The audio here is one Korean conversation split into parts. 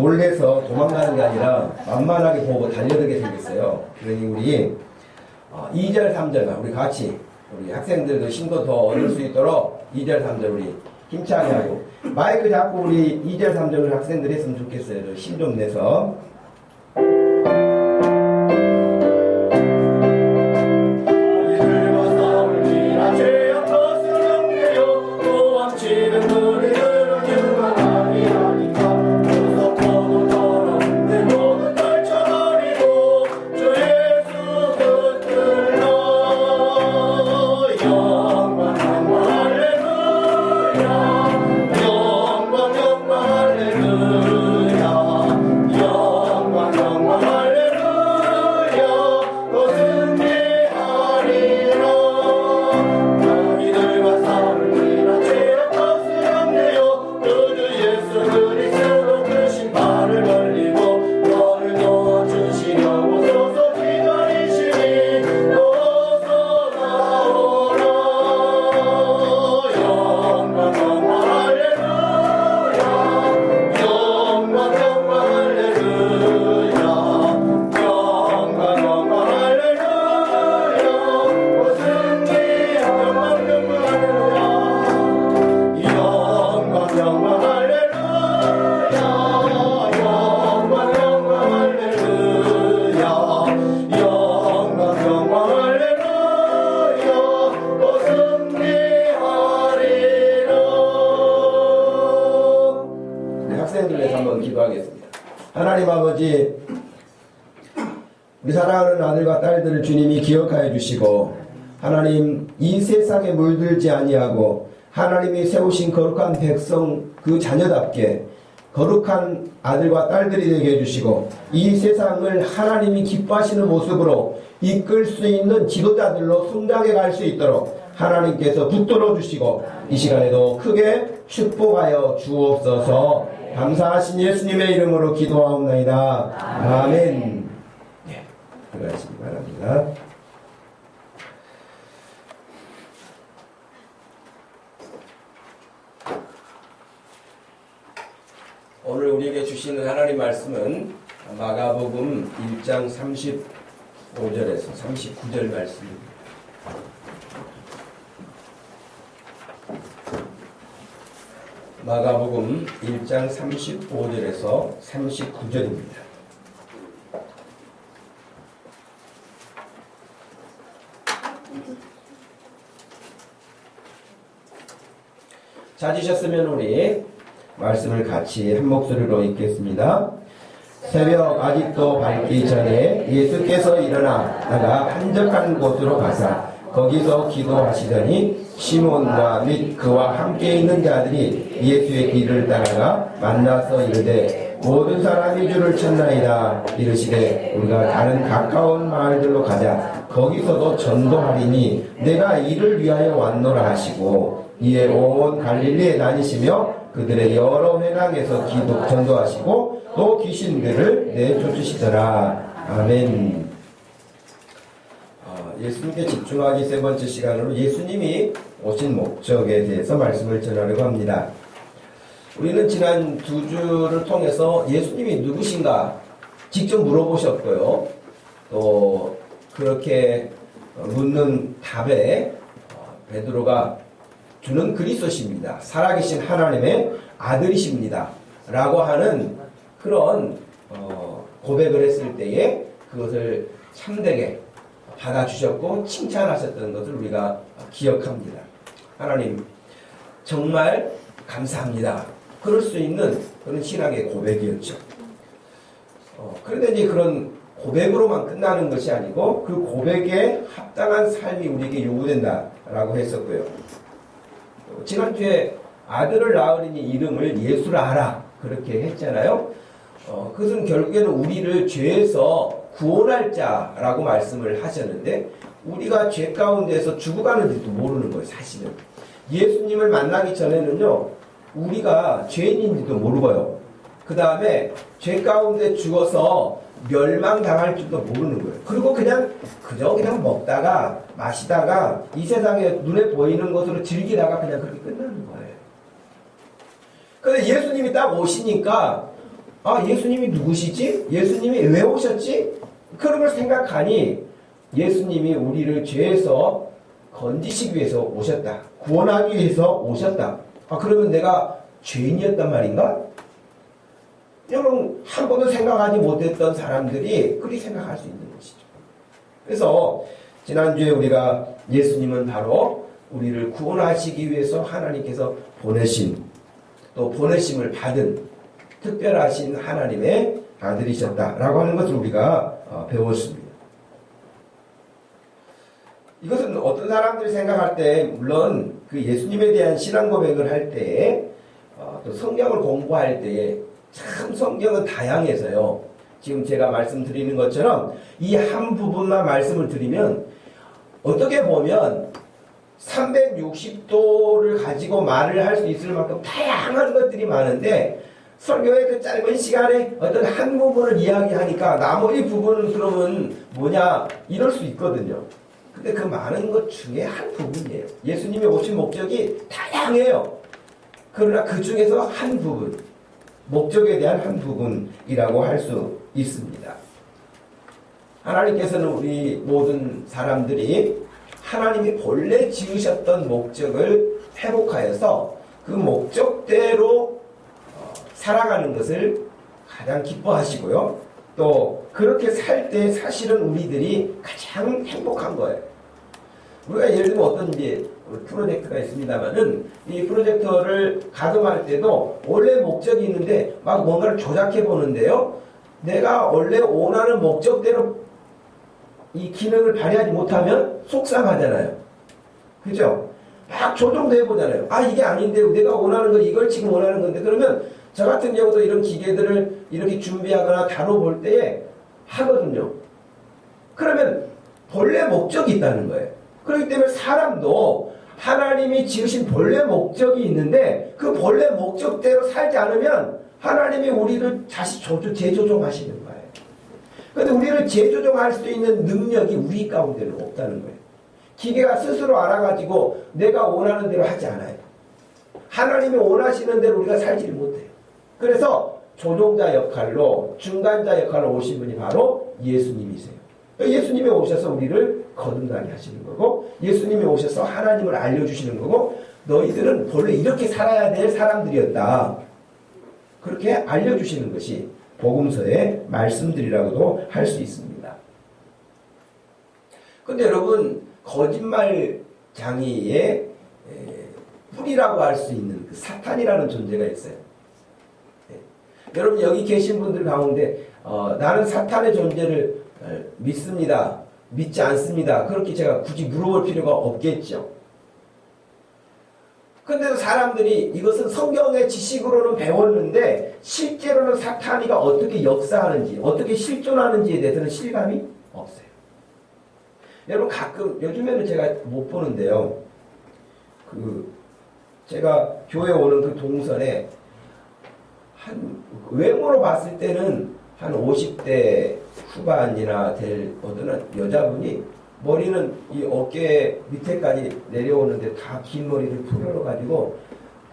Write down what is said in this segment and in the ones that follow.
놀래서 도망가는 게 아니라 만만하게 보고 달려들게 생겼어요. 그러니 우리 2절, 3절 우리 같이 우리 학생들도 힘도 더 얻을 수 있도록 2절, 3절 우리 힘차게 하고 마이크 잡고 우리 2절, 3절을 학생들 했으면 좋겠어요. 힘 좀 내서. 하나님 아버지, 우리 사랑하는 아들과 딸들을 주님이 기억하여 주시고 하나님 이 세상에 물들지 아니하고 하나님이 세우신 거룩한 백성 그 자녀답게 거룩한 아들과 딸들이 되게 해주시고 이 세상을 하나님이 기뻐하시는 모습으로 이끌 수 있는 지도자들로 성장해 갈 수 있도록 하나님께서 붙들어 주시고 이 시간에도 크게 축복하여 주옵소서. 감사하신 예수님의 이름으로 기도하옵나이다. 아멘. 네, 들어가시기 바랍니다. 오늘 우리에게 주시는 하나님 말씀은 마가복음 1장 35절에서 39절 말씀입니다. 마가복음 1장 35절에서 39절입니다. 찾으셨으면 우리 말씀을 같이 한 목소리로 읽겠습니다. 새벽 아직도 밝기 전에 예수께서 일어나다가 한적한 곳으로 가사 거기서 기도하시더니 시몬과 및 그와 함께 있는 자들이 예수의 길을 따라가 만나서 이르되 모든 사람이 주를 찾나이다. 이르시되 우리가 다른 가까운 마을들로 가자. 거기서도 전도하리니 내가 이를 위하여 왔노라 하시고 이에 온 갈릴리에 다니시며 그들의 여러 회당에서 전도하시고 또 귀신들을 내쫓으시더라. 아멘. 예수님께 집중하기 세 번째 시간으로 예수님이 오신 목적에 대해서 말씀을 전하려고 합니다. 우리는 지난 두 주를 통해서 예수님이 누구신가 직접 물어보셨고요. 또 그렇게 묻는 답에 베드로가 주는 그리스도십니다. 살아계신 하나님의 아들이십니다. 라고 하는 그런 고백을 했을 때에 그것을 참되게 받아주셨고 칭찬하셨던 것을 우리가 기억합니다. 하나님 정말 감사합니다. 그럴 수 있는 그런 신앙의 고백이었죠. 그런데 이제 그런 고백으로만 끝나는 것이 아니고 그 고백에 합당한 삶이 우리에게 요구된다라고 했었고요. 지난주에 아들을 낳으리니 이름을 예수라 하라 그렇게 했잖아요. 그것은 결국에는 우리를 죄에서 구원할 자라고 말씀을 하셨는데 우리가 죄 가운데서 죽어가는지도 모르는 거예요. 사실은 예수님을 만나기 전에는요 우리가 죄인인지도 모르고요. 그 다음에 죄 가운데 죽어서 멸망당할 줄도 모르는 거예요. 그리고 그냥 먹다가 마시다가 이 세상에 눈에 보이는 것으로 즐기다가 그냥 그렇게 끝나는 거예요. 그런데 예수님이 딱 오시니까 아, 예수님이 누구시지? 예수님이 왜 오셨지? 그런 걸 생각하니 예수님이 우리를 죄에서 건지시기 위해서 오셨다. 구원하기 위해서 오셨다. 아, 그러면 내가 죄인이었단 말인가? 여러분, 한 번도 생각하지 못했던 사람들이 그렇게 생각할 수 있는 것이죠. 그래서 지난주에 우리가 예수님은 바로 우리를 구원하시기 위해서 하나님께서 보내신, 또 보내심을 받은 특별하신 하나님의 아들이셨다라고 하는 것을 우리가 배웠습니다. 이것은 어떤 사람들이 생각할 때, 물론 그 예수님에 대한 신앙 고백을 할 때에, 또 성경을 공부할 때에 참 성경은 다양해서요. 지금 제가 말씀드리는 것처럼 이 한 부분만 말씀을 드리면 어떻게 보면 360도를 가지고 말을 할 수 있을 만큼 다양한 것들이 많은데 설교의 그 짧은 시간에 어떤 한 부분을 이야기하니까 나머지 부분은 그러면 뭐냐 이럴 수 있거든요. 근데 그 많은 것 중에 한 부분이에요. 예수님이 오신 목적이 다양해요. 그러나 그 중에서 한 부분, 목적에 대한 한 부분이라고 할 수 있습니다. 하나님께서는 우리 모든 사람들이 하나님이 본래 지으셨던 목적을 회복하여서 그 목적대로 살아가는 것을 가장 기뻐하시고요. 또 그렇게 살 때 사실은 우리들이 가장 행복한 거예요. 우리가 예를 들면 어떤 이제 프로젝트가 있습니다만은 이 프로젝터를 가동할 때도 원래 목적이 있는데 막 뭔가를 조작해 보는데요. 내가 원래 원하는 목적대로 이 기능을 발휘하지 못하면 속상하잖아요. 그죠? 막 조정도 해보잖아요. 아, 이게 아닌데 내가 원하는 건 이걸 지금 원하는 건데 그러면 저 같은 경우도 이런 기계들을 이렇게 준비하거나 다뤄볼 때에 하거든요. 그러면 본래 목적이 있다는 거예요. 그렇기 때문에 사람도 하나님이 지으신 본래 목적이 있는데 그 본래 목적대로 살지 않으면 하나님이 우리를 다시 재조정하시는 거예요. 그런데 우리를 재조정할 수 있는 능력이 우리 가운데는 없다는 거예요. 기계가 스스로 알아가지고 내가 원하는 대로 하지 않아요. 하나님이 원하시는 대로 우리가 살지를 못해요. 그래서 조종자 역할로 중간자 역할로 오신 분이 바로 예수님이세요. 예수님이 오셔서 우리를 거듭나게 하시는 거고 예수님이 오셔서 하나님을 알려주시는 거고 너희들은 본래 이렇게 살아야 될 사람들이었다. 그렇게 알려주시는 것이 복음서의 말씀들이라고도 할 수 있습니다. 그런데 여러분 거짓말장애의 뿌리라고 할 수 있는 그 사탄이라는 존재가 있어요. 여러분 여기 계신 분들 가운데 나는 사탄의 존재를 믿습니다. 믿지 않습니다. 그렇게 제가 굳이 물어볼 필요가 없겠죠. 그런데도 사람들이 이것은 성경의 지식으로는 배웠는데 실제로는 사탄이가 어떻게 역사하는지 어떻게 실존하는지에 대해서는 실감이 없어요. 여러분 가끔 요즘에는 제가 못 보는데요. 제가 교회 오는 그 동선에 한 외모로 봤을 때는 한 50대 후반이나 될 어떤 여자분이 머리는 이 어깨 밑에까지 내려오는데 다 긴 머리를 풀어가지고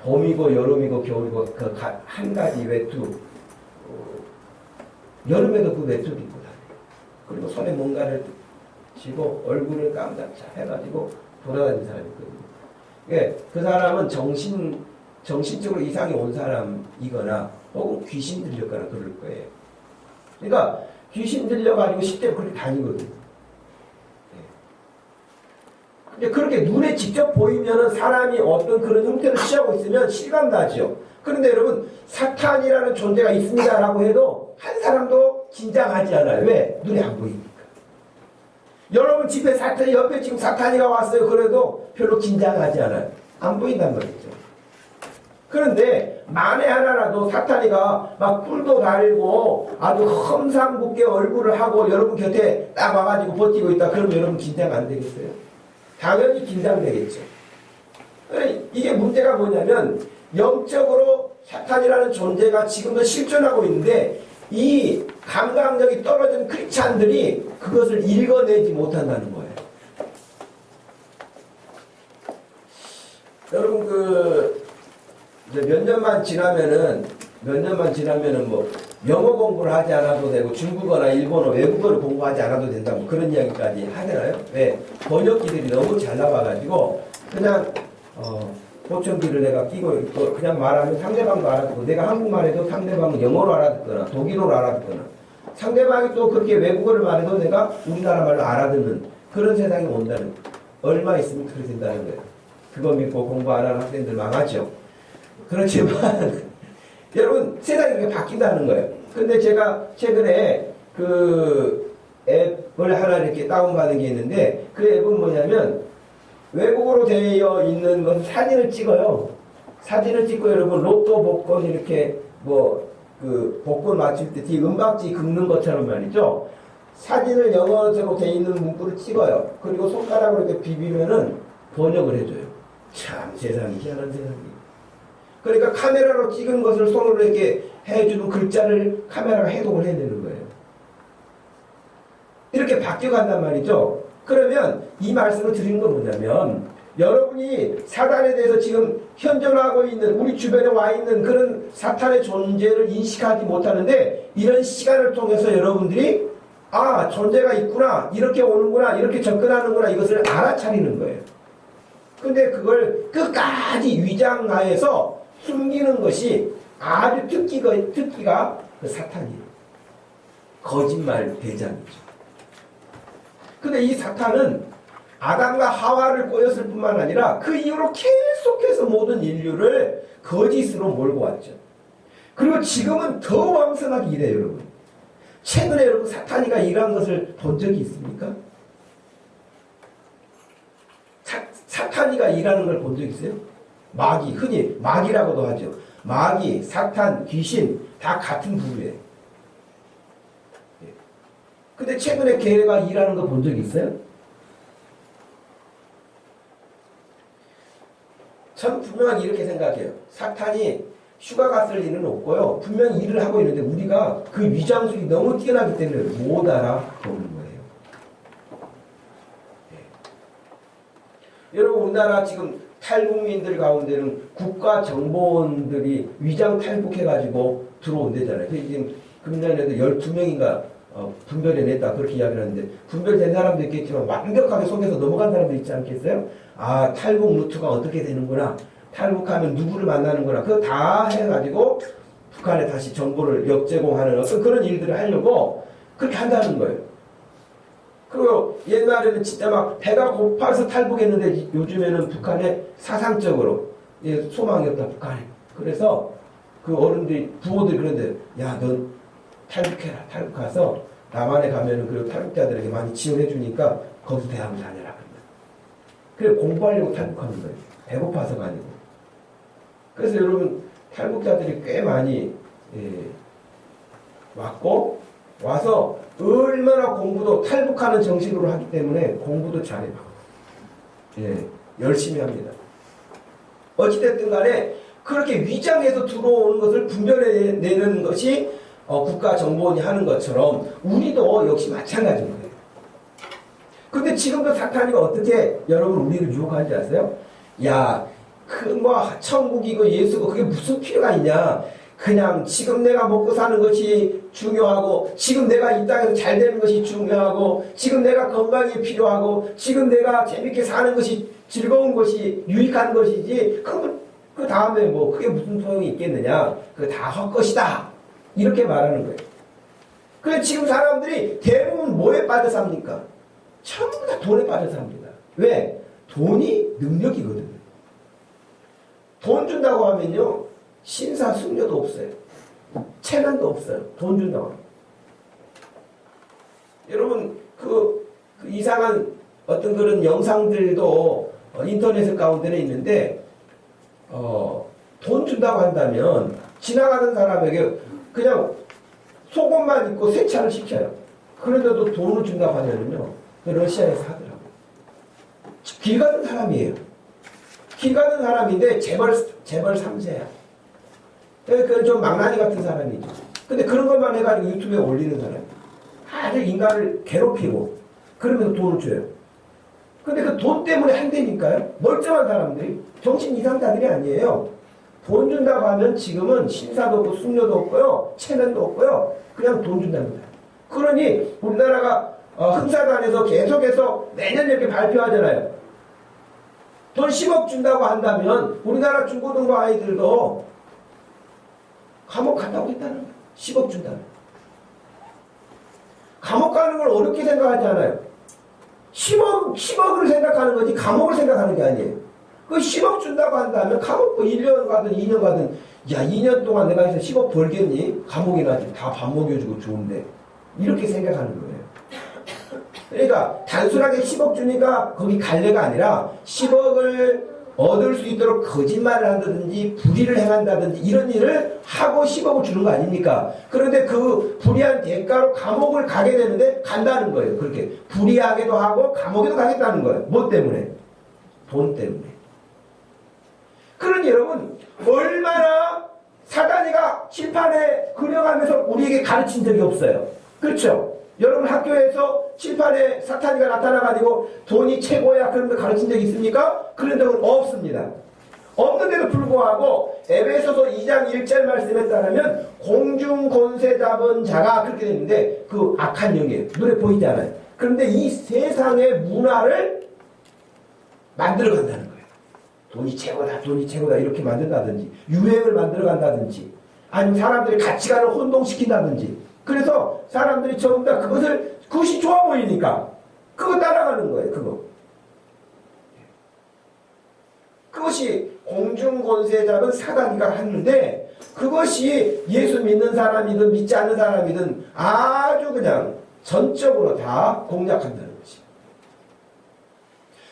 봄이고 여름이고 겨울이고 그 한 가지 외투 여름에도 그 외투를 입고 다녀요. 그리고 손에 뭔가를 쥐고 얼굴을 깜짝짝 해가지고 돌아다니는 사람이 있거든요. 그 사람은 정신적으로 이상이 온 사람이거나 혹은 귀신 들렸거나 그럴 거예요. 그러니까 귀신 들려가지고 실제로 그렇게 다니거든요. 근데 그렇게 눈에 직접 보이면은 사람이 어떤 그런 형태를 취하고 있으면 실감나죠. 그런데 여러분 사탄이라는 존재가 있습니다라고 해도 한 사람도 긴장하지 않아요. 왜? 눈에 안 보이니까. 여러분 집에 사탄이 옆에 지금 사탄이가 왔어요. 그래도 별로 긴장하지 않아요. 안 보인단 말이죠. 그런데 만에 하나라도 사탄이가 막 뿔도 달고 아주 험상궂게 얼굴을 하고 여러분 곁에 딱 와가지고 버티고 있다. 그러면 여러분 긴장 안 되겠어요? 당연히 긴장되겠죠. 이게 문제가 뭐냐면 영적으로 사탄이라는 존재가 지금도 실존하고 있는데 이 감각력이 떨어진 크리스찬들이 그것을 읽어내지 못한다는 거예요. 여러분 몇 년만 지나면은 몇 년만 지나면은 뭐 영어 공부를 하지 않아도 되고 중국어나 일본어 외국어를 공부하지 않아도 된다 뭐 그런 이야기까지 하잖아요. 왜? 번역기들이 너무 잘 나와가지고 그냥 보청기를 내가 끼고 있고 그냥 말하면 상대방도 알아듣고 내가 한국말해도 상대방은 영어로 알아듣거나 독일어로 알아듣거나 상대방이 또 그렇게 외국어를 말해도 내가 우리나라 말로 알아듣는 그런 세상이 온다는 얼마 있으면 그렇게 된다는 거예요. 그거 믿고 공부 안 하는 학생들 망하죠. 그렇지만 여러분 세상이 이렇게 바뀐다는 거예요. 근데 제가 최근에 그 앱을 하나 이렇게 다운받은 게 있는데 그 앱은 뭐냐면 외국어로 되어 있는 것은 사진을 찍어요. 사진을 찍고 여러분 로또 복권 이렇게 뭐 그 복권 맞출 때 뒤에 은박지 긁는 것처럼 말이죠. 사진을 영어로 되어 있는 문구를 찍어요. 그리고 손가락으로 이렇게 비비면은 번역을 해줘요. 참 세상이 희한한 세상이에요. 그러니까 카메라로 찍은 것을 손으로 이렇게 해주는 글자를 카메라가 해독을 해내는 거예요. 이렇게 바뀌어간단 말이죠. 그러면 이 말씀을 드리는 건 뭐냐면 여러분이 사단에 대해서 지금 현존하고 있는 우리 주변에 와 있는 그런 사탄의 존재를 인식하지 못하는데 이런 시간을 통해서 여러분들이 아 존재가 있구나 이렇게 오는구나 이렇게 접근하는구나 이것을 알아차리는 거예요. 근데 그걸 끝까지 위장하여서 숨기는 것이 아주 특기가 그 사탄이에요. 거짓말 대장이죠. 근데 이 사탄은 아담과 하와를 꼬였을 뿐만 아니라 그 이후로 계속해서 모든 인류를 거짓으로 몰고 왔죠. 그리고 지금은 더 왕성하게 일해요, 여러분. 최근에 여러분 사탄이가 일한 것을 본 적이 있습니까? 사탄이가 일하는 걸 본 적 있어요? 마귀, 흔히 마귀라고도 하죠. 마귀, 사탄, 귀신 다 같은 부류예요. 근데 최근에 걔가 일하는 거 본 적 있어요? 전 분명히 이렇게 생각해요. 사탄이 휴가 갔을 일은 없고요. 분명히 일을 하고 있는데 우리가 그 위장술이 너무 뛰어나기 때문에 못 알아보는 거예요. 네. 여러분 우리나라 지금 탈북민들 가운데는 국가정보원들이 위장 탈북해가지고 들어온대잖아요. 지금 금년에도 12명인가 분별해냈다 그렇게 이야기를 하는데 분별된 사람도 있겠지만 완벽하게 속에서 넘어간 사람도 있지 않겠어요? 아 탈북 루트가 어떻게 되는구나 탈북하면 누구를 만나는구나 그거 다 해가지고 북한에 다시 정보를 역제공하는 어떤 그런 일들을 하려고 그렇게 한다는 거예요. 그리고 옛날에는 진짜 막 배가 고파서 탈북했는데 요즘에는 북한에 사상적으로 소망이 없다 북한에 그래서 그 어른들이 부모들이 그런데 야 넌 탈북해라 탈북가서 남한에 가면은 그리고 탈북자들에게 많이 지원해 주니까 거기서 대학을 다녀라 그래 공부하려고 탈북하는 거예요. 배고파서가 아니고. 그래서 여러분 탈북자들이 꽤 많이 왔고 와서 얼마나 공부도 탈북하는 정신으로 하기 때문에 공부도 잘해요. 열심히 합니다. 어찌됐든 간에 그렇게 위장해서 들어오는 것을 분별해내는 것이 국가정보원이 하는 것처럼 우리도 역시 마찬가지인 거예요. 근데 지금도 사탄이가 어떻게 여러분 우리를 유혹하는지 아세요? 야, 그 뭐 천국이고 예수고 그게 무슨 필요가 있냐? 그냥 지금 내가 먹고 사는 것이 중요하고 지금 내가 이 땅에서 잘 되는 것이 중요하고 지금 내가 건강이 필요하고 지금 내가 재밌게 사는 것이 즐거운 것이 유익한 것이지 그 다음에 뭐 그게 무슨 소용이 있겠느냐? 그거 다 헛것이다. 이렇게 말하는 거예요. 그래서 지금 사람들이 대부분 뭐에 빠져 삽니까? 전부 다 돈에 빠져 삽니다. 왜? 돈이 능력이거든요. 돈 준다고 하면요. 신사숙녀도 없어요. 체면도 없어요. 돈 준다고 하면. 여러분 그 이상한 어떤 그런 영상들도 인터넷 가운데는 있는데 돈 준다고 한다면 지나가는 사람에게 그냥 속옷만 입고 세차를 시켜요. 그런데도 돈을 준다고 하면요. 러시아에서 하더라고요. 길 가는 사람이에요. 길 가는 사람인데 재벌 3세야. 그건 좀 망나니 같은 사람이죠. 근데 그런 것만 해가지고 유튜브에 올리는 사람. 아주 인간을 괴롭히고 그러면서 돈을 줘요. 근데 그 돈 때문에 한대니까요. 멀쩡한 사람들이 정신 이상자들이 아니에요. 돈 준다고 하면 지금은 심사도 없고 숙녀도 없고요. 체면도 없고요. 그냥 돈 준답니다. 그러니 우리나라가 흥사단에서 계속해서 매년 이렇게 발표하잖아요. 돈 10억 준다고 한다면 우리나라 중고등부 아이들도 감옥 갔다 오겠다는 거예요. 10억 준다면. 감옥 가는 걸 어렵게 생각하지 않아요. 10억을 생각하는 거지 감옥을 생각하는 게 아니에요. 그 10억 준다고 한다면 감옥 1년 가든 2년 가든 야 2년 동안 내가 해서 10억 벌겠니? 감옥이나 다 밥 먹여주고 좋은데 이렇게 생각하는 거예요. 그러니까 단순하게 10억 주니까 거기 갈래가 아니라 10억을 얻을 수 있도록 거짓말을 한다든지 불의를 행한다든지 이런 일을 하고 10억을 주는 거 아닙니까? 그런데 그 불의한 대가로 감옥을 가게 되는데 간다는 거예요. 그렇게 불의하게도 하고 감옥에도 가겠다는 거예요. 뭐 때문에? 돈 때문에. 그러니 여러분 얼마나 사단이가 칠판에 그려가면서 우리에게 가르친 적이 없어요. 그렇죠? 여러분 학교에서 칠판에 사탄이가 나타나가지고 돈이 최고야 그런 거 가르친 적 있습니까? 그런 적은 없습니다. 없는데도 불구하고 에베소서 2장 1절 말씀에 따르면 공중 권세 잡은 자가 그렇게 되는데 그 악한 영이에요. 눈에 보이지 않아요. 그런데 이 세상의 문화를 만들어 간다는 거예요. 돈이 최고다 돈이 최고다 이렇게 만든다든지 유행을 만들어 간다든지 아니면 사람들의 가치관을 혼동시킨다든지 그래서 사람들이 전부 다 그것이 좋아 보이니까 그거 따라가는 거예요. 그것이 공중권세 잡은 사단이가 하는데 그것이 예수 믿는 사람이든 믿지 않는 사람이든 아주 그냥 전적으로 다 공략한다는 것이.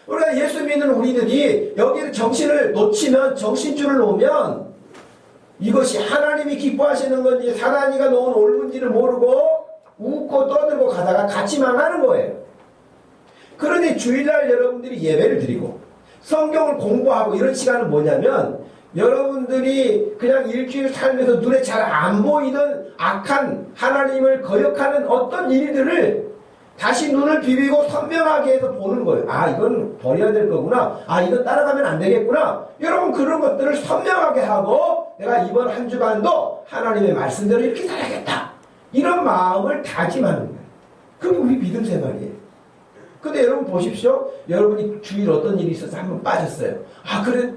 우리가 예수 믿는 우리들이 여기에 정신을 놓치면 정신줄을 놓으면 이것이 하나님이 기뻐하시는 건지 사단이가 놓은 옳은지를 모르고 웃고 떠들고 가다가 같이 망하는 거예요. 그러니 주일날 여러분들이 예배를 드리고 성경을 공부하고 이런 시간은 뭐냐면 여러분들이 그냥 일주일 살면서 눈에 잘 안 보이던 악한 하나님을 거역하는 어떤 일들을 다시 눈을 비비고 선명하게 해서 보는 거예요. 아 이건 버려야 될 거구나. 아 이건 따라가면 안 되겠구나. 여러분 그런 것들을 선명하게 하고 내가 이번 한 주간도 하나님의 말씀대로 이렇게 살아야겠다. 이런 마음을 다짐하는 거예요. 그게 우리 믿음 생활이에요. 근데 여러분 보십시오. 여러분이 주일 어떤 일이 있어서 한번 빠졌어요. 아 그래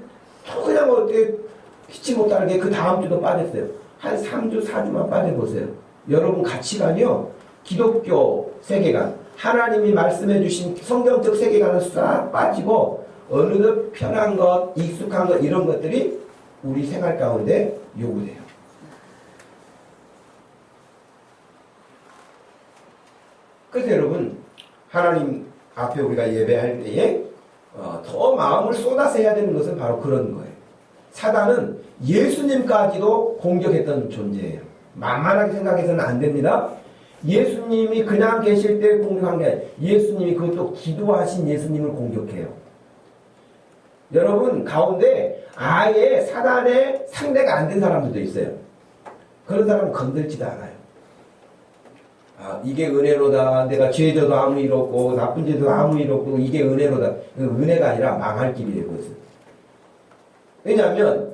또 그냥 어떻게 피치 못하게 그 다음 주도 빠졌어요. 한 3주 4주만 빠져보세요. 여러분 가치관이요. 기독교 세계관, 하나님이 말씀해 주신 성경적 세계관은 싹 빠지고 어느덧 편한 것, 익숙한 것 이런 것들이 우리 생활 가운데 요구돼요. 그래서 여러분 하나님 앞에 우리가 예배할 때에 더 마음을 쏟아서 해야 되는 것은 바로 그런 거예요. 사단은 예수님까지도 공격했던 존재예요. 만만하게 생각해서는 안 됩니다. 예수님이 그냥 계실 때 공격한 게 아니라 예수님이 그것도 기도하신 예수님을 공격해요. 여러분 가운데 아예 사단의 상대가 안 된 사람들도 있어요. 그런 사람은 건들지도 않아요. 아 이게 은혜로다. 내가 죄져도 아무 일 없고 나쁜 죄도 아무 일 없고 이게 은혜로다. 은혜가 아니라 망할 길이에요. 그것은. 왜냐하면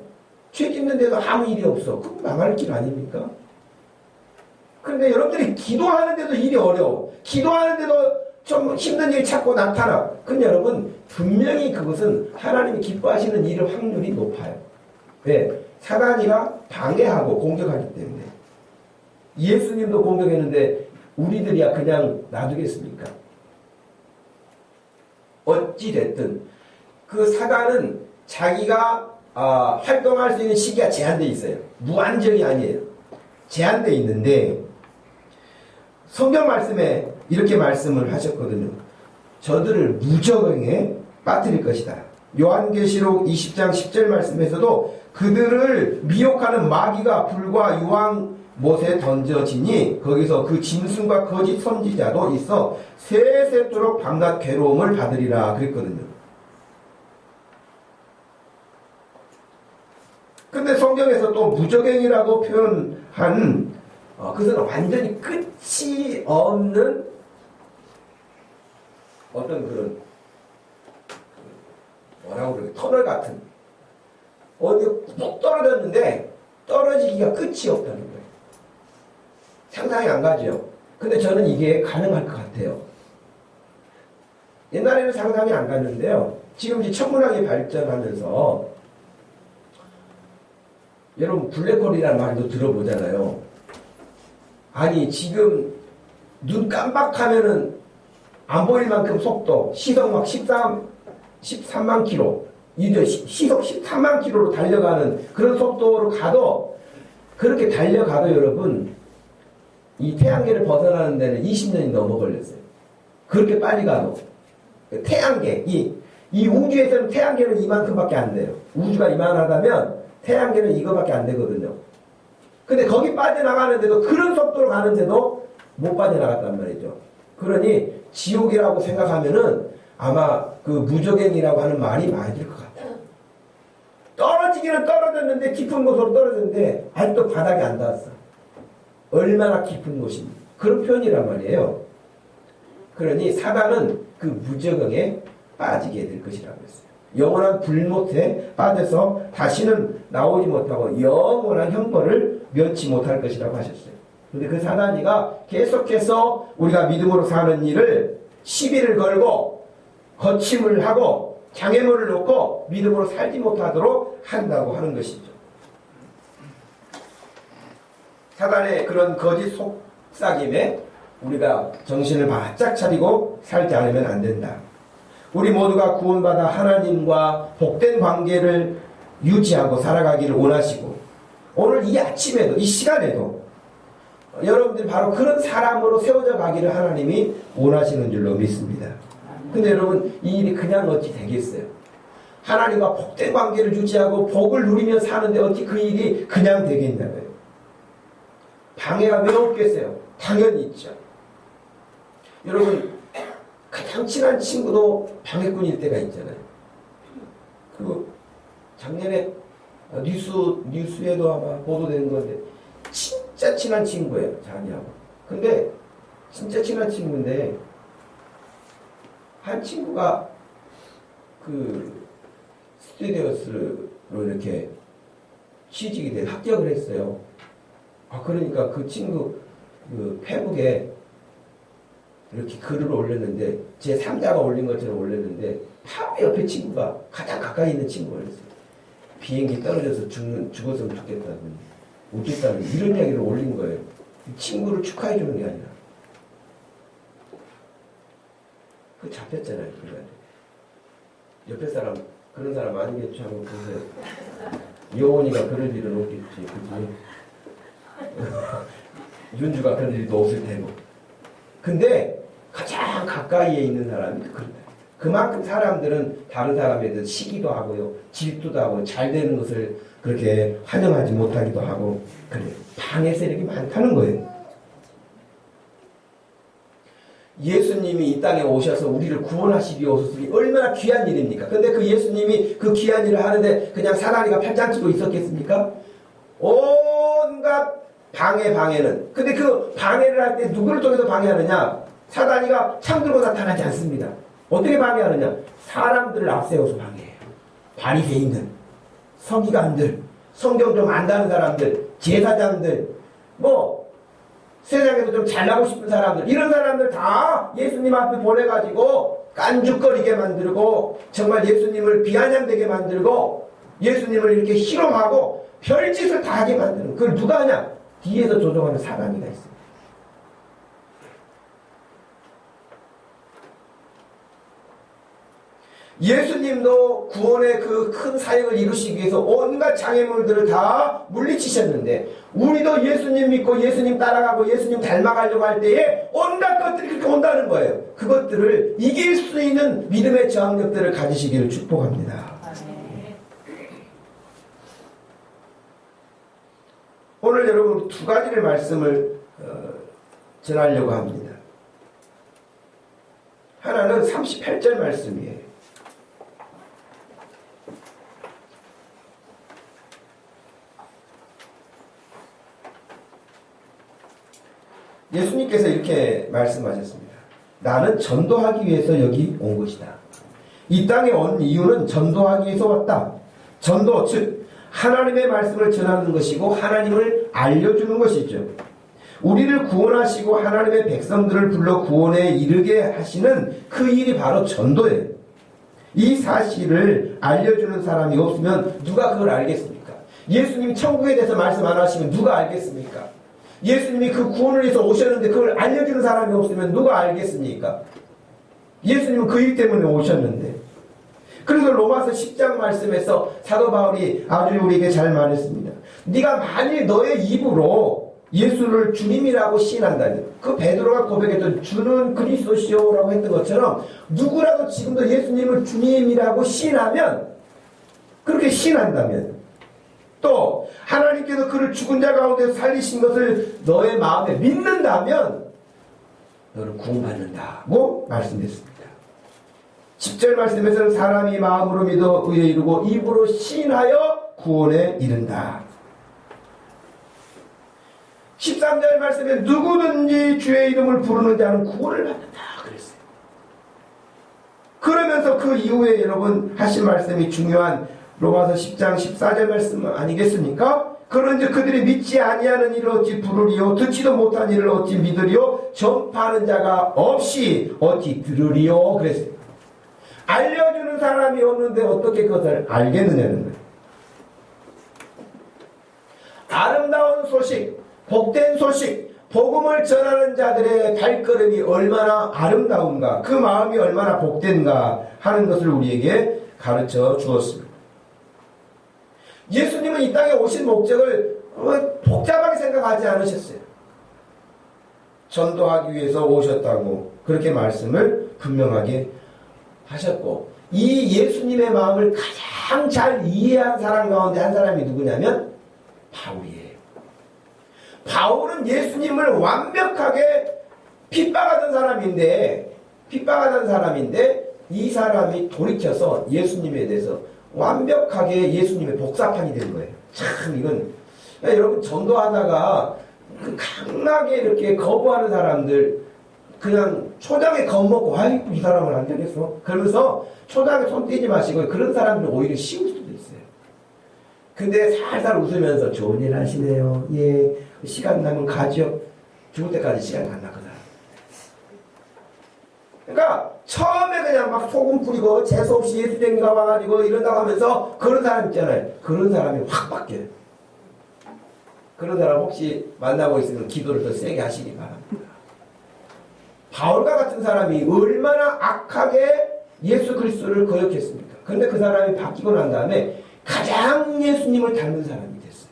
죄 짓는데도 아무 일이 없어. 그건 망할 길 아닙니까? 그런데 여러분들이 기도하는데도 일이 어려워. 기도하는데도 좀 힘든 일이 자꾸 나타나. 근데 여러분 분명히 그것은 하나님이 기뻐하시는 일의 확률이 높아요. 왜? 사단이가 방해하고 공격하기 때문에. 예수님도 공격했는데 우리들이야 그냥 놔두겠습니까? 어찌됐든 그 사단은 자기가 활동할 수 있는 시기가 제한되어 있어요. 무한정이 아니에요. 제한되어 있는데 성경 말씀에 이렇게 말씀을 하셨거든요. 저들을 무저항에 빠뜨릴 것이다. 요한계시록 20장 10절 말씀에서도 그들을 미혹하는 마귀가 불과 유황 못에 던져지니 거기서 그 짐승과 거짓 선지자도 있어 세세토록 밤낮 괴로움을 받으리라 그랬거든요. 근데 성경에서 또 무저갱이라고 표현한 그것은 완전히 끝이 없는 어떤 그런 뭐라고 그러게 터널 같은 어디 푹 떨어졌는데 떨어지기가 끝이 없다는 거예요. 상상이 안 가죠. 근데 저는 이게 가능할 것 같아요. 옛날에는 상상이 안 갔는데요. 지금 이제 천문학이 발전하면서 여러분 블랙홀이라는 말도 들어보잖아요. 아니 지금 눈 깜빡하면은 안 보일 만큼 속도 시속 막 13만 킬로 이제 시속 13만 킬로로 달려가는 그런 속도로 가도 그렇게 달려가도 여러분 이 태양계를 벗어나는 데는 20년이 넘어 걸렸어요. 그렇게 빨리 가도 태양계 이 우주에서는 태양계는 이만큼밖에 안 돼요. 우주가 이만하다면 태양계는 이거밖에 안 되거든요. 근데 거기 빠져나가는데도 그런 속도로 가는데도 못 빠져나갔단 말이죠. 그러니 지옥이라고 생각하면은 아마 그 무적행이라고 하는 말이 맞을 것 같아요. 떨어지기는 떨어졌는데 깊은 곳으로 떨어졌는데 아직도 바닥에 안 닿았어. 얼마나 깊은 곳입니까? 그런 표현이란 말이에요. 그러니 사단은 그 무적행에 빠지게 될 것이라고 했어요. 영원한 불못에 빠져서 다시는 나오지 못하고 영원한 형벌을 면치 못할 것이라고 하셨어요. 근데 그 사단이가 계속해서 우리가 믿음으로 사는 일을 시비를 걸고 거침을 하고 장애물을 놓고 믿음으로 살지 못하도록 한다고 하는 것이죠. 사단의 그런 거짓 속삭임에 우리가 정신을 바짝 차리고 살지 않으면 안 된다. 우리 모두가 구원받아 하나님과 복된 관계를 유지하고 살아가기를 원하시고 오늘 이 아침에도 이 시간에도 여러분들이 바로 그런 사람으로 세워져 가기를 하나님이 원하시는 줄로 믿습니다. 근데 여러분 이 일이 그냥 어찌 되겠어요? 하나님과 복된 관계를 유지하고 복을 누리며 사는데 어찌 그 일이 그냥 되겠냐고요. 방해가 왜 없겠어요? 당연히 있죠. 여러분 가장 친한 친구도 방해꾼일 때가 있잖아요. 그 작년에 뉴스에도 아마 보도되는 건데 진짜 친한 친구예요. 자기하고. 근데 진짜 친한 친구인데 한 친구가 그 스튜디오스로 이렇게 취직이 돼 합격을 했어요. 그러니까 그 친구 그 페북에 이렇게 글을 올렸는데 제 3자가 올린 것처럼 올렸는데 바로 옆에 친구가 가장 가까이 있는 친구가 그랬어요. 비행기 떨어져서 죽었으면 좋겠다는 웃겠다는 이런 이야기를 올린 거예요. 친구를 축하해 주는 게 아니라 그 잡혔잖아요. 그러니까 옆에 사람 그런 사람 아니겠죠 하고 보세요. 여원이가 그럴 일은 없겠지. 그치? 윤주가 그럴 일도 없을 테고. 근데 가장 가까이에 있는 사람이 그렇다. 그만큼 사람들은 다른 사람에 대해서 시기도 하고요. 질투도 하고 잘 되는 것을 그렇게 환영하지 못하기도 하고 그래요. 방해 세력이 많다는 거예요. 예수님이 이 땅에 오셔서 우리를 구원하시기 위해 오셨으니 얼마나 귀한 일입니까? 근데 그 예수님이 그 귀한 일을 하는데 그냥 사단이가 팔짱 끼고 있었겠습니까? 온갖 방해는. 근데 그 방해를 할 때 누구를 통해서 방해하느냐? 사단이가 창 들고 나타나지 않습니다. 어떻게 방해하느냐? 사람들을 앞세워서 방해해요. 바리새인들, 서기관들, 성경 좀 안다는 사람들, 제사장들, 세상에서 좀 잘나고 싶은 사람들, 이런 사람들 다 예수님 앞에 보내가지고 깐죽거리게 만들고 정말 예수님을 비아냥되게 만들고 예수님을 이렇게 희롱하고 별짓을 다 하게 만드는 그걸 누가 하냐? 뒤에서 조종하는 사단이가 있습니다. 예수님도 구원의 그 큰 사역을 이루시기 위해서 온갖 장애물들을 다 물리치셨는데 우리도 예수님 믿고 예수님 따라가고 예수님 닮아가려고 할 때에 온갖 것들이 그렇게 온다는 거예요. 그것들을 이길 수 있는 믿음의 저항력들을 가지시기를 축복합니다. 오늘 여러분 두 가지의 말씀을 전하려고 합니다. 하나는 38절 말씀이에요. 예수님께서 이렇게 말씀하셨습니다. 나는 전도하기 위해서 여기 온 것이다. 이 땅에 온 이유는 전도하기 위해서 왔다. 전도, 즉 하나님의 말씀을 전하는 것이고 하나님을 알려주는 것이죠. 우리를 구원하시고 하나님의 백성들을 불러 구원에 이르게 하시는 그 일이 바로 전도예요. 이 사실을 알려주는 사람이 없으면 누가 그걸 알겠습니까? 예수님이 천국에 대해서 말씀 안 하시면 누가 알겠습니까? 예수님이 그 구원을 위해서 오셨는데 그걸 알려주는 사람이 없으면 누가 알겠습니까? 예수님은 그 일 때문에 오셨는데. 그래서 로마서 10장 말씀에서 사도 바울이 아주 우리에게 잘 말했습니다. 네가 만일 너의 입으로 예수를 주님이라고 시인한다면, 그 베드로가 고백했던 주는 그리스도시오라고 했던 것처럼 누구라도 지금도 예수님을 주님이라고 시인하면, 그렇게 시인한다면, 또 하나님께서 그를 죽은 자 가운데 살리신 것을 너의 마음에 믿는다면 너는 구원받는다고 말씀했습니다. 10절 말씀에서는 사람이 마음으로 믿어 의에 이르고 입으로 시인하여 구원에 이른다. 13절 말씀에 누구든지 주의 이름을 부르는 자는 구원을 받는다 그랬어요. 그러면서 그 이후에 여러분 하신 말씀이 중요한 로마서 10장 14절 말씀 아니겠습니까? 그런즉 그들이 믿지 아니하는 일을 어찌 부르리요 듣지도 못한 일을 어찌 믿으리요 전파하는 자가 없이 어찌 들으리요 그랬어요. 알려주는 사람이 없는데 어떻게 그것을 알겠느냐는 거예요. 아름다운 소식, 복된 소식, 복음을 전하는 자들의 발걸음이 얼마나 아름다운가, 그 마음이 얼마나 복된가 하는 것을 우리에게 가르쳐 주었습니다. 예수님은 이 땅에 오신 목적을 복잡하게 생각하지 않으셨어요. 전도하기 위해서 오셨다고 그렇게 말씀을 분명하게 하셨고, 이 예수님의 마음을 가장 잘 이해한 사람 가운데 한 사람이 누구냐면 바울이에요. 바울은 예수님을 완벽하게 핍박하던 사람인데 이 사람이 돌이켜서 예수님에 대해서 완벽하게 예수님의 복사판이 된 거예요. 참 이건 여러분 전도하다가 강하게 이렇게 거부하는 사람들 그냥 초장에 겁먹고 아이고 이 사람은 안 되겠어 그러면서 초장에 손 떼지 마시고 그런 사람들은 오히려 쉬울 수도 있어요. 근데 살살 웃으면서 좋은 일 하시네요. 예, 시간 나면 가죠. 죽을 때까지 시간 안 나거든. 그러니까 처음에 그냥 막 소금 뿌리고 재수없이 예수쟁이가 와가지고 이런다고 하면서 그런 사람 있잖아요. 그런 사람이 확 바뀌어요. 그런 사람 혹시 만나고 있으면 기도를 더 세게 하시기 바랍니다. 바울과 같은 사람이 얼마나 악하게 예수 그리스도를 거역했습니까? 그런데 그 사람이 바뀌고 난 다음에 가장 예수님을 닮은 사람이 됐어요.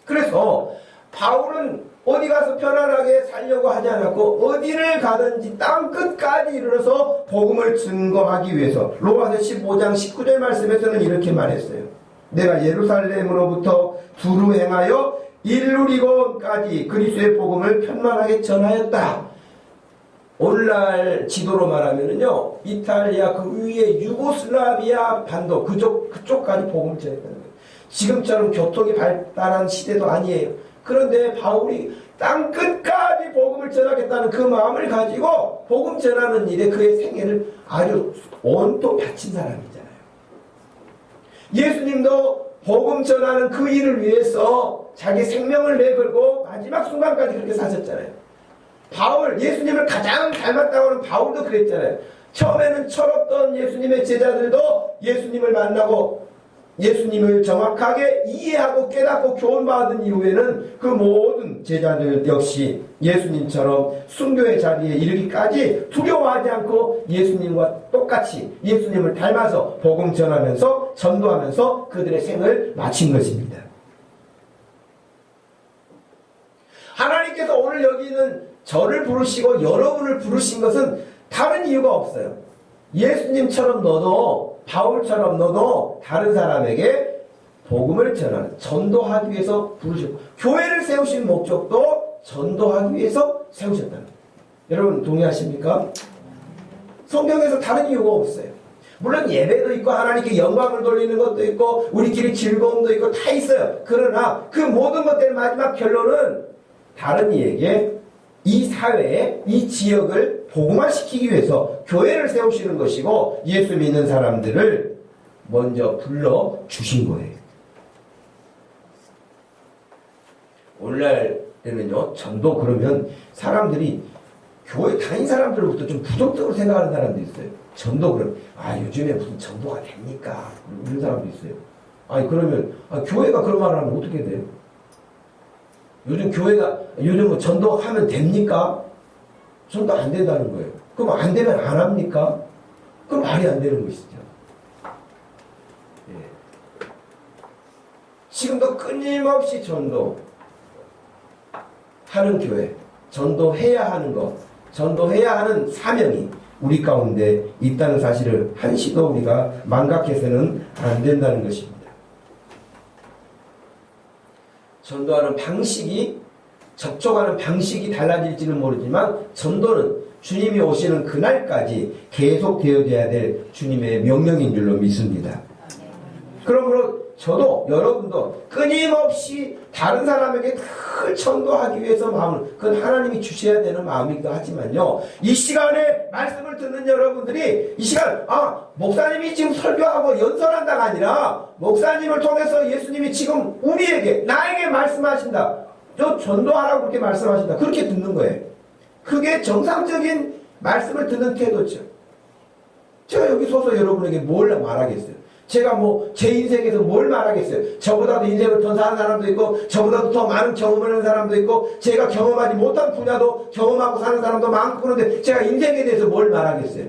그래서 바울은 어디 가서 편안하게 살려고 하지 않았고 어디를 가든지 땅 끝까지 이르러서 복음을 증거하기 위해서 로마서 15장 19절 말씀에서는 이렇게 말했어요. 내가 예루살렘으로부터 두루 행하여 일루리곤까지 그리스도의 복음을 편만하게 전하였다. 오늘날 지도로 말하면은요, 이탈리아 그 위에 유고슬라비아 반도 그쪽까지 복음을 전했다는 거예요. 지금처럼 교통이 발달한 시대도 아니에요. 그런데 바울이 땅 끝까지 복음을 전하겠다는 그 마음을 가지고 복음 전하는 일에 그의 생애를 아주 온통 바친 사람이잖아요. 예수님도 복음 전하는 그 일을 위해서 자기 생명을 내걸고 마지막 순간까지 그렇게 사셨잖아요. 바울, 예수님을 가장 닮았다고 하는 바울도 그랬잖아요. 처음에는 철없던 예수님의 제자들도 예수님을 만나고 예수님을 정확하게 이해하고 깨닫고 교훈받은 이후에는 그 모든 제자들 역시 예수님처럼 순교의 자리에 이르기까지 두려워하지 않고 예수님과 똑같이 예수님을 닮아서 복음 전하면서 전도하면서 그들의 생을 마친 것입니다. 하나님께서 오늘 여기 있는 저를 부르시고 여러분을 부르신 것은 다른 이유가 없어요. 예수님처럼 너도 바울처럼 너도 다른 사람에게 복음을 전하는 전도하기 위해서 부르셨고 교회를 세우신 목적도 전도하기 위해서 세우셨다는 거예요. 여러분 동의하십니까? 성경에서 다른 이유가 없어요. 물론 예배도 있고 하나님께 영광을 돌리는 것도 있고 우리끼리 즐거움도 있고 다 있어요. 그러나 그 모든 것들의 마지막 결론은 다른 이에게 이 사회에 이 지역을 복음화시키기 위해서 교회를 세우시는 것이고 예수 믿는 사람들을 먼저 불러 주신 거예요. 오늘날 때는요, 전도 그러면 사람들이 교회 다닌 사람들로부터 좀 부정적으로 생각하는 사람도 있어요. 전도 그럼, 요즘에 무슨 전도가 됩니까? 이런 사람도 있어요. 그러면, 교회가 그런 말을 하면 어떻게 돼요? 요즘 뭐 전도하면 됩니까? 전도 안 된다는 거예요. 그럼 안 되면 안 합니까? 그럼 말이 안 되는 것이죠. 예. 지금도 끊임없이 전도하는 교회, 전도해야 하는 것, 전도해야 하는 사명이 우리 가운데 있다는 사실을 한시도 우리가 망각해서는 안 된다는 것입니다. 전도하는 방식이, 접촉하는 방식이 달라질지는 모르지만 전도는 주님이 오시는 그날까지 계속 되어져야 될 주님의 명령인 줄로 믿습니다. 그러므로 저도 여러분도 끊임없이 다른 사람에게 늘 전도하기 위해서 마음을, 그건 하나님이 주셔야 되는 마음이기도 하지만요, 이 시간에 말씀을 듣는 여러분들이 이 시간 목사님이 지금 설교하고 연설한다가 아니라 목사님을 통해서 예수님이 지금 우리에게, 나에게 말씀하신다, 저 전도하라고 그렇게 말씀하신다, 그렇게 듣는 거예요. 그게 정상적인 말씀을 듣는 태도죠. 제가 여기 서서 여러분에게 뭘 말하겠어요? 제가 뭐 제 인생에서 뭘 말하겠어요? 저보다도 인생을 더 사는 사람도 있고, 저보다도 더 많은 경험을 하는 사람도 있고, 제가 경험하지 못한 분야도 경험하고 사는 사람도 많고, 그런데 제가 인생에 대해서 뭘 말하겠어요?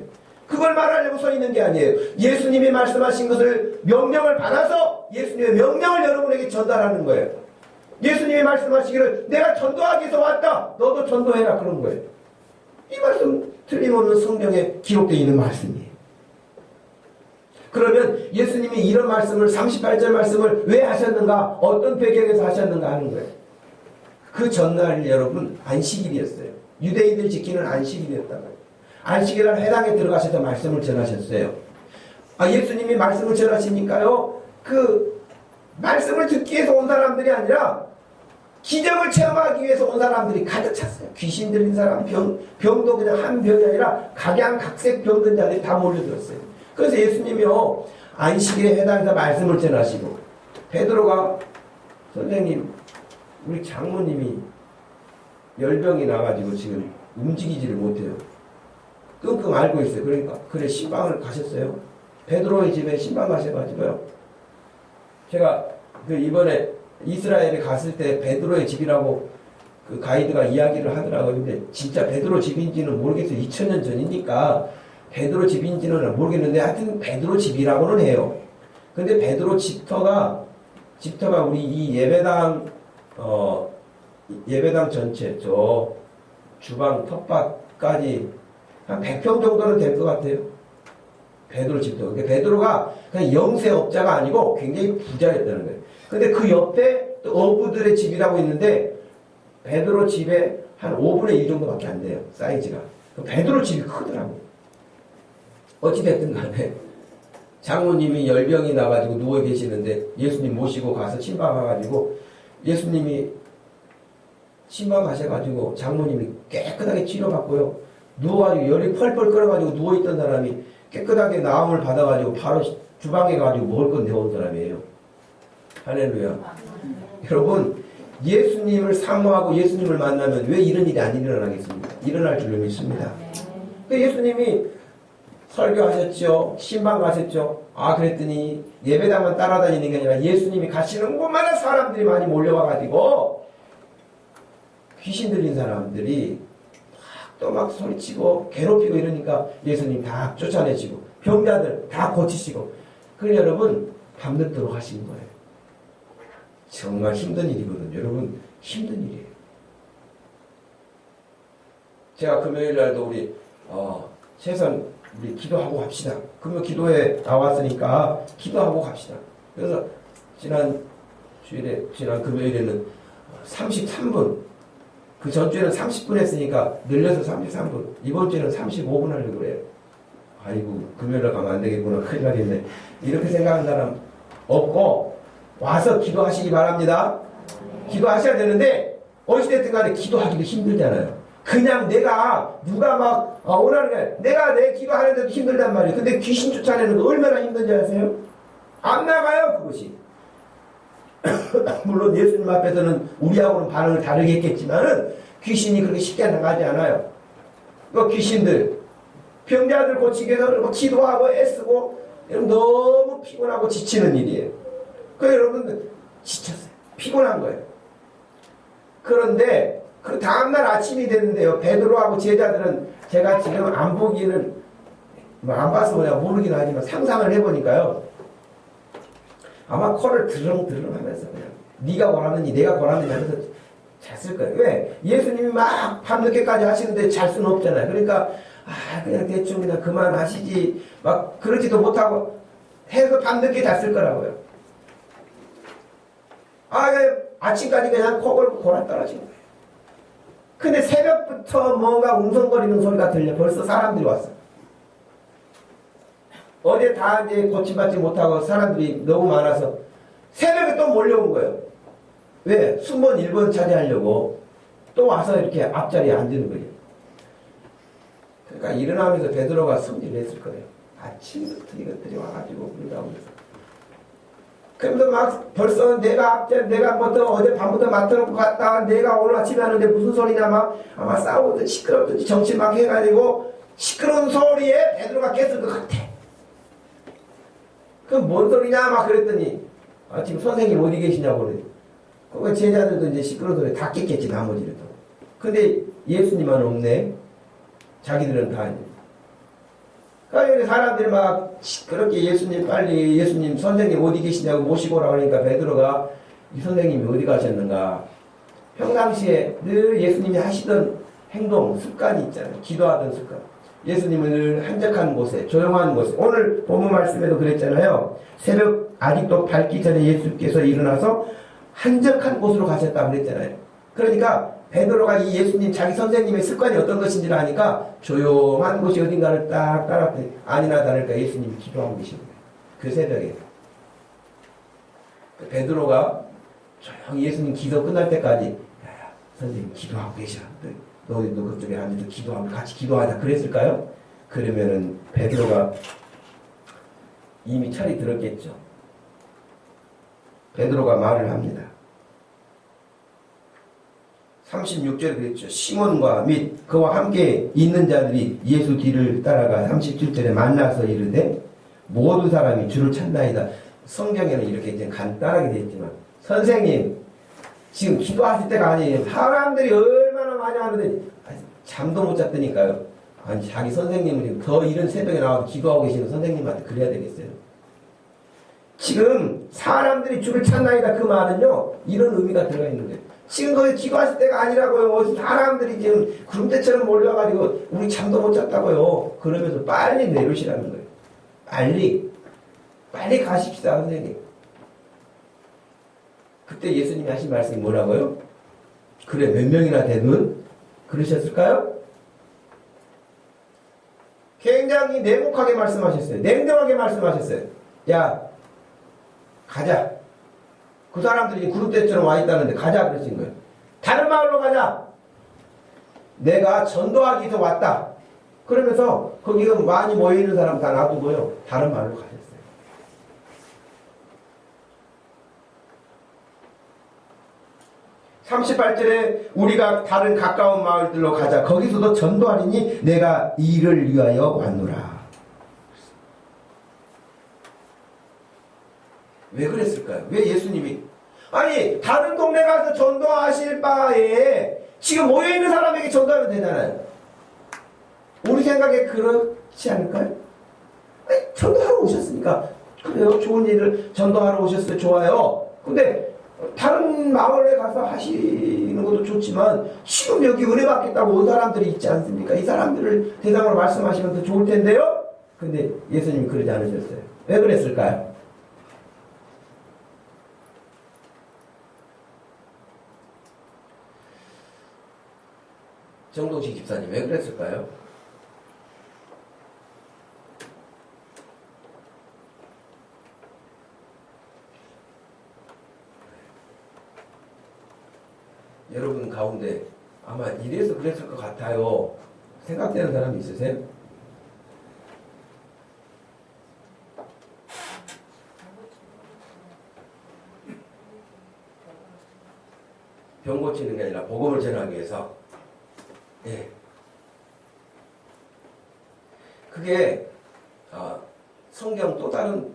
그걸 말하려고 서 있는 게 아니에요. 예수님이 말씀하신 것을, 명령을 받아서 예수님의 명령을 여러분에게 전달하는 거예요. 예수님이 말씀하시기를 내가 전도하기 위해서 왔다, 너도 전도해라, 그런 거예요. 이 말씀 틀림없는 성경에 기록되어 있는 말씀이에요. 그러면 예수님이 이런 말씀을, 38절 말씀을 왜 하셨는가, 어떤 배경에서 하셨는가 하는 거예요. 그 전날 여러분 안식일이었어요. 유대인들 지키는 안식일이었다고요. 안식일날 회당에 들어가셔서 말씀을 전하셨어요. 예수님이 말씀을 전하시니까요, 그 말씀을 듣기 위해서 온 사람들이 아니라 기적을 체험하기 위해서 온 사람들이 가득 찼어요. 귀신 들린 사람, 병도 그냥 한 병이 아니라 각양각색 병든 자들이 다 몰려들었어요. 그래서 예수님이요, 안식일에 회당에서 말씀을 전하시고, 베드로가, 선생님, 우리 장모님이 열병이 나가지고 지금 움직이지를 못해요. 끙끙 앓고 있어요. 그러니까 그래, 신방을 가셨어요. 베드로의 집에 신방 가셔가지고요, 제가 그 이번에 이스라엘에 갔을 때 베드로의 집이라고 그 가이드가 이야기를 하더라고요. 근데 진짜 베드로 집인지는 모르겠어요. 2000년 전이니까 베드로 집인지는 모르겠는데 하여튼 베드로 집이라고는 해요. 근데 베드로 집터가 우리 이 예배당 전체 저 주방 텃밭까지 한 100평 정도는 될 것 같아요. 베드로 집터. 그러니까 베드로가 그냥 영세업자가 아니고 굉장히 부자였다는 거예요. 근데 그 옆에 또 어부들의 집이라고 있는데 베드로 집에 한 5분의 1 정도밖에 안 돼요. 사이즈가. 베드로 집이 크더라고요. 어찌됐든 간에 장모님이 열병이 나가지고 누워 계시는데 예수님 모시고 가서 신방 가가지고 예수님이 신방 가셔가지고 장모님이 깨끗하게 치료받고요. 누워가지고 열이 펄펄 끓어가지고 누워있던 사람이 깨끗하게 나음을 받아가지고 바로 주방에 가지고 먹을 건 내온 사람이에요. 할렐루야. 여러분, 예수님을 사모하고 예수님을 만나면 왜 이런 일이 안 일어나겠습니까? 일어날 줄로 믿습니다. 예수님이 설교하셨죠. 신방 가셨죠. 그랬더니 예배당만 따라다니는 게 아니라 예수님이 가시는 곳마다 사람들이 많이 몰려와가지고 귀신 들린 사람들이 또 막 소리치고 괴롭히고 이러니까 예수님 다 쫓아내시고 병자들 다 고치시고, 그래 여러분 밤늦도록 하신 거예요. 정말 힘든 일이거든요. 여러분, 힘든 일이에요. 제가 금요일 날도 우리 최선 우리 기도하고 갑시다. 금요 기도회 나왔으니까 기도하고 갑시다. 그래서 지난 금요일에는 33분, 그 전주에는 30분 했으니까 늘려서 33분, 이번 주에는 35분 하려고 그래요. 아이고, 금요일에 가면 안 되겠구나, 큰일 나겠네, 이렇게 생각하는 사람 없고 와서 기도하시기 바랍니다. 기도하셔야 되는데 어찌됐든 간에 기도하기도 힘들잖아요. 그냥 내가 누가 막 원하는 게 내가 내 기도하는데도 힘들단 말이에요. 근데 귀신 쫓아내는 거 얼마나 힘든지 아세요? 안 나가요, 그것이. 물론 예수님 앞에서는 우리하고는 반응을 다르게 했겠지만은 귀신이 그렇게 쉽게 나가지 않아요. 그 귀신들, 병자들 고치기 위해서 뭐 기도하고 애쓰고 너무 피곤하고 지치는 일이에요. 그래서 여러분들 지쳤어요. 피곤한 거예요. 그런데 그 다음날 아침이 됐는데요. 베드로하고 제자들은 제가 지금 안 보기는 안 봐서 내가 모르긴 하지만 상상을 해보니까요. 아마 코를 드렁드렁 하면서 그냥 네가 원하느니 내가 원하느니 하면서 잤을 거예요. 왜? 예수님이 막 밤늦게까지 하시는데 잘 수는 없잖아요. 그러니까 그냥 대충 그냥 그만하시지 막 그러지도 못하고 해서 밤늦게 잤을 거라고요. 아침까지 그냥 코 골고 골아 떨어진 거예요. 근데 새벽부터 뭔가 웅성거리는 소리가 들려. 벌써 사람들이 왔어요. 어제 다 이제 고침받지 못하고 사람들이 너무 많아서 새벽에 또 몰려온 거예요. 왜? 순번 1번 차지하려고 또 와서 이렇게 앞자리에 앉는 거예요. 그러니까 일어나면서 베드로가 성질을 했을 거예요. 아침부터 이것들이 와가지고 그러다 보면서. 그러면서 막 벌써 내가 뭐또 어제 밤부터 맡아놓고 갔다 내가 오늘 아침에 하는데 무슨 소리냐 막 아마 싸우든 시끄럽든지 정신 막 해가지고 시끄러운 소리에 베드로가 깼을 것 같아. 그럼 뭔 소리냐 막 그랬더니 지금 선생님 어디 계시냐고 그래. 그 제자들도 이제 시끄러운 소리에 다 깼겠지 나머지를 또. 근데 예수님만 없네. 자기들은 다 아니에요. 그러니까 사람들이 막 시끄럽게 예수님 선생님 어디 계시냐고 모시고 오라 그러니까 베드로가 이 선생님이 어디 가셨는가. 평상시에 늘 예수님이 하시던 행동 습관이 있잖아요. 기도하던 습관. 예수님은 늘 한적한 곳에 조용한 곳에 오늘 본문 말씀에도 그랬잖아요. 새벽 아직도 밝기 전에 예수께서 일어나서 한적한 곳으로 가셨다고 그랬잖아요. 그러니까 베드로가 이 예수님 자기 선생님의 습관이 어떤 것인지를 아니까 조용한 곳이 어딘가를 딱 따라갔더니 아니나 다를까 예수님이 기도하고 계신 거예요. 그 새벽에 베드로가 조용히 예수님 기도 끝날 때까지 야, 선생님 기도하고 계셔. 너희도 그쪽에 앉아서 기도하고 같이 기도하자 그랬을까요? 그러면은 베드로가 이미 철이 들었겠죠. 베드로가 말을 합니다. 36절에 그랬죠. 시몬과 및 그와 함께 있는 자들이 예수 뒤를 따라가 37절에 만나서 이르되 모든 사람이 주를 찾나이다. 성경에는 이렇게 이제 간단하게 되어 있지만 선생님 지금 기도하실 때가 아니에요. 사람들이 얼마나 많이 하는데 잠도 못 잤다니까요. 아니 자기 선생님은 더 이른 새벽에 나와서 기도하고 계시는 선생님한테 그래야 되겠어요. 지금 사람들이 주를 찾나이다 그 말은요 이런 의미가 들어가 있는 거예요. 지금 거기 기도하실 때가 아니라고요. 사람들이 지금 구름대처럼 몰려가지고 우리 잠도 못 잤다고요. 그러면서 빨리 내려오시라는 거예요. 빨리 가십시다 선생님. 그때 예수님이 하신 말씀이 뭐라고요? 그래 몇 명이나 되는? 그러셨을까요? 굉장히 냉혹하게 말씀하셨어요. 냉정하게 말씀하셨어요. 야 가자. 그 사람들이 구름대처럼 와 있다는데 가자 그러신 거예요. 다른 마을로 가자. 내가 전도하기 위해서 왔다. 그러면서 거기 많이 모여있는 사람 다 놔두고요. 다른 마을로 가셨어요. 38절에 우리가 다른 가까운 마을들로 가자. 거기서도 전도하리니 내가 이를 위하여 왔노라. 왜 그랬을까요? 왜 예수님이 아니 다른 동네 가서 전도하실 바에 지금 모여있는 사람에게 전도하면 되잖아요. 우리 생각에 그렇지 않을까요? 아니, 전도하러 오셨으니까 그래요. 좋은 일을 전도하러 오셨어요. 좋아요. 근데 다른 마을에 가서 하시는 것도 좋지만 지금 여기 은혜 받겠다고 온 사람들이 있지 않습니까? 이 사람들을 대상으로 말씀하시면 더 좋을 텐데요. 근데 예수님이 그러지 않으셨어요. 왜 그랬을까요? 정동식 집사님 왜 그랬을까요? 여러분 가운데 아마 이래서 그랬을 것 같아요. 생각되는 사람이 있으세요? 병 고치는 게 아니라 복음을 전하기 위해서. 예. 그게 성경 또 다른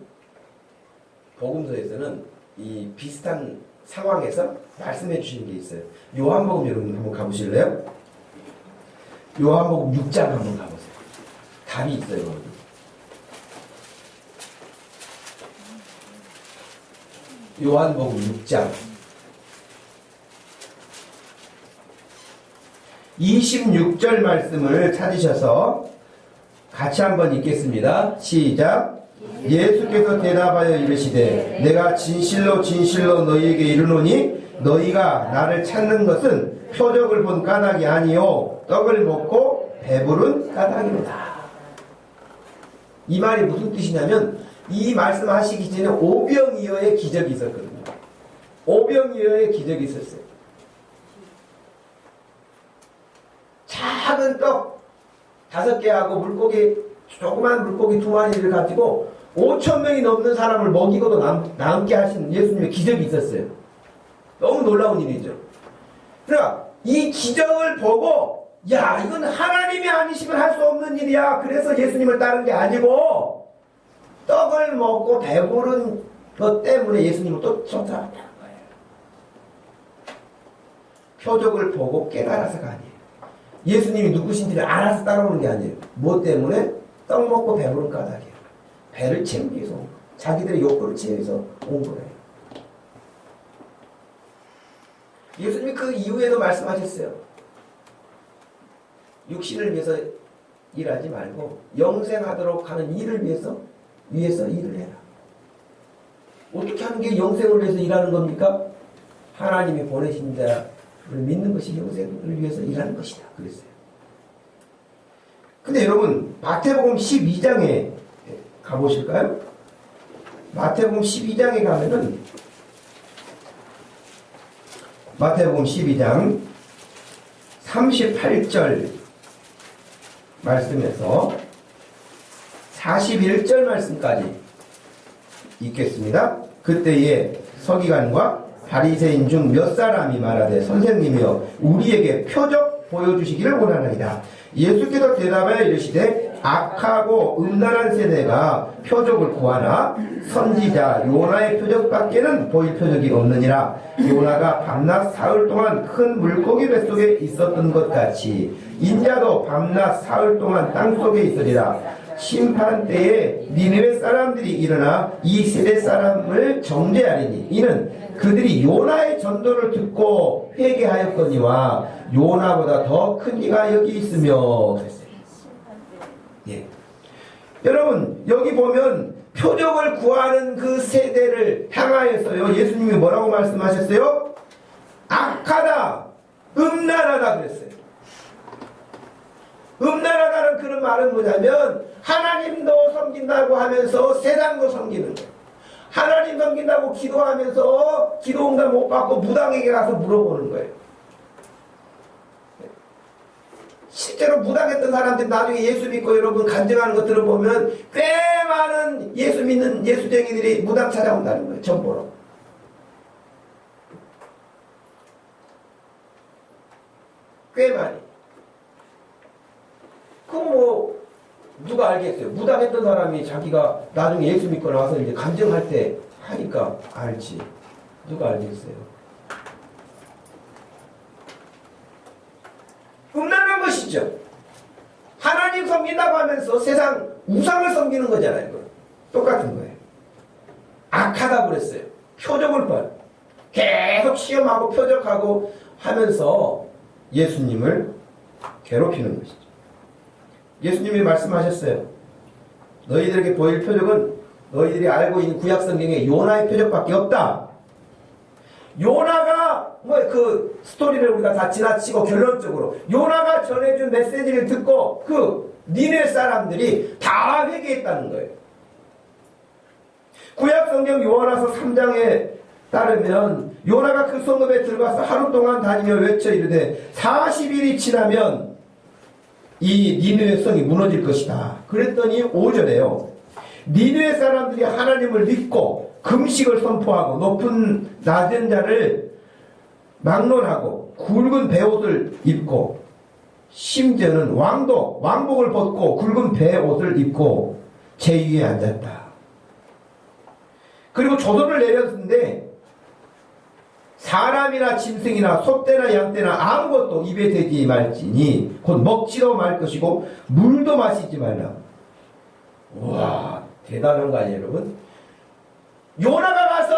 복음서에서는 이 비슷한 상황에서 말씀해 주신 게 있어요. 요한복음 여러분 한번 가보실래요? 요한복음 6장 한번 가보세요. 답이 있어요. 여러분. 요한복음 6장 26절 말씀을 찾으셔서 같이 한번 읽겠습니다. 시작. 예수께서 대답하여 이르시되 내가 진실로 진실로 너희에게 이르노니 너희가 나를 찾는 것은 표적을 본 까닭이 아니요 떡을 먹고 배부른 까닭이로다. 이 말이 무슨 뜻이냐면 이 말씀하시기 전에 오병이어의 기적이 있었거든요. 오병이어의 기적이 있었어요. 작은 떡 5개하고 물고기 조그만 물고기 2마리를 가지고 5,000명이 넘는 사람을 먹이고도 남게 하신 예수님의 기적이 있었어요. 너무 놀라운 일이죠. 그러니까 이 기적을 보고 야 이건 하나님이 아니시면 할 수 없는 일이야. 그래서 예수님을 따른 게 아니고 떡을 먹고 배부른 것 때문에 예수님을 또 쫓아왔다는 거예요. 표적을 보고 깨달아서가 아니에요. 예수님이 누구신지를 알아서 따라오는 게 아니에요. 뭐 때문에? 떡 먹고 배부른 까닭이에요. 배를 채우기 위해서 온 거예요. 자기들의 욕구를 채우기 위해서 온 거예요. 예수님이 그 이후에도 말씀하셨어요. 육신을 위해서 일하지 말고 영생하도록 하는 일을 위해서 일을 해라. 어떻게 하는 게 영생을 위해서 일하는 겁니까? 하나님이 보내신 자를 믿는 것이 영생을 위해서 일하는 것이다. 그랬어요. 근데 여러분 마태복음 12장에 가보실까요? 마태복음 12장에 가면은 마태복음 12장 38절 말씀에서 41절 말씀까지 읽겠습니다. 그때에 서기관과 바리새인 중 몇 사람이 말하되 선생님이여 우리에게 표적 보여주시기를 원하나이다. 예수께서 대답하여 이르시되 악하고 음란한 세대가 표적을 구하나 선지자 요나의 표적밖에는 보일 표적이 없느니라. 요나가 밤낮 사흘 동안 큰 물고기 뱃속에 있었던 것 같이 인자도 밤낮 사흘 동안 땅속에 있으리라. 심판 때에 니느웨 사람들이 일어나 이 세대 사람을 정죄하리니 이는 그들이 요나의 전도를 듣고 회개하였거니와 요나보다 더 큰 이가 여기 있으며 그랬어요. 예. 여러분 여기 보면 표적을 구하는 그 세대를 향하여서요 예수님이 뭐라고 말씀하셨어요? 악하다, 음란하다 그랬어요. 음란하다는 그런 말은 뭐냐면 하나님도 섬긴다고 하면서 세상도 섬기는 거예요. 하나님 섬긴다고 기도하면서 기도 응답 못 받고 무당에게 가서 물어보는 거예요. 실제로 무당했던 사람들이 나중에 예수 믿고 여러분 간증하는 것 들어보면 꽤 많은 예수 믿는 예수쟁이들이 무당 찾아온다는 거예요. 전보로. 꽤 많이. 그럼 뭐 누가 알겠어요? 무당했던 사람이 자기가 나중에 예수 믿고 나와서 이제 간증할 때 하니까 알지. 누가 알겠어요? 음란한 것이죠. 하나님 섬긴다고 하면서 세상 우상을 섬기는 거잖아요. 이거. 똑같은 거예요. 악하다고 그랬어요. 표적을 봐. 계속 시험하고 표적하고 하면서 예수님을 괴롭히는 것이죠. 예수님이 말씀하셨어요. 너희들에게 보일 표적은 너희들이 알고 있는 구약성경에 요나의 표적밖에 없다. 요나가 뭐 그 스토리를 우리가 다 지나치고 결론적으로 요나가 전해준 메시지를 듣고 그 니네 사람들이 다 회개했다는 거예요. 구약성경 요한화서 3장에 따르면 요나가 그 성읍에 들어가서 하루 동안 다니며 외쳐 이르되 40일이 지나면 이 니느웨 성이 무너질 것이다. 그랬더니 5절에요. 니느웨 사람들이 하나님을 믿고 금식을 선포하고 높은 낮은 자를 막론하고 굵은 베옷을 입고 심지어는 왕복을 벗고 굵은 베옷을 입고 제 위에 앉았다. 그리고 조서를 내렸는데 사람이나 짐승이나 소떼나 양떼나 아무것도 입에 대지 말지니 곧 먹지도 말 것이고 물도 마시지 말라. 와, 대단한 거 아니에요, 여러분? 요나가 가서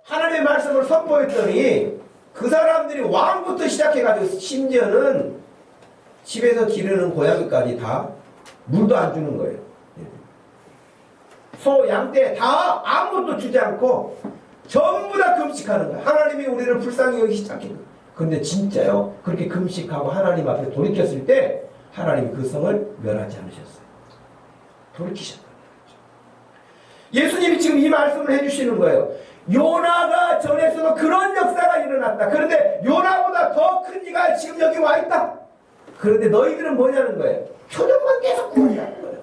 하나님의 말씀을 선포했더니 그 사람들이 왕부터 시작해가지고 심지어는 집에서 기르는 고양이까지 다 물도 안 주는 거예요. 소, 양떼 다 아무것도 주지 않고 전부 다 금식하는 거예요. 하나님이 우리를 불쌍히 여기기 시작해요. 그런데 진짜요? 그렇게 금식하고 하나님 앞에 돌이켰을 때 하나님이 그 성을 멸하지 않으셨어요. 돌이키셨다. 예수님이 지금 이 말씀을 해주시는 거예요. 요나가 전에서도 그런 역사가 일어났다. 그런데 요나보다 더 큰 이가 지금 여기 와 있다. 그런데 너희들은 뭐냐는 거예요. 표정만 계속 구원하는 거예요.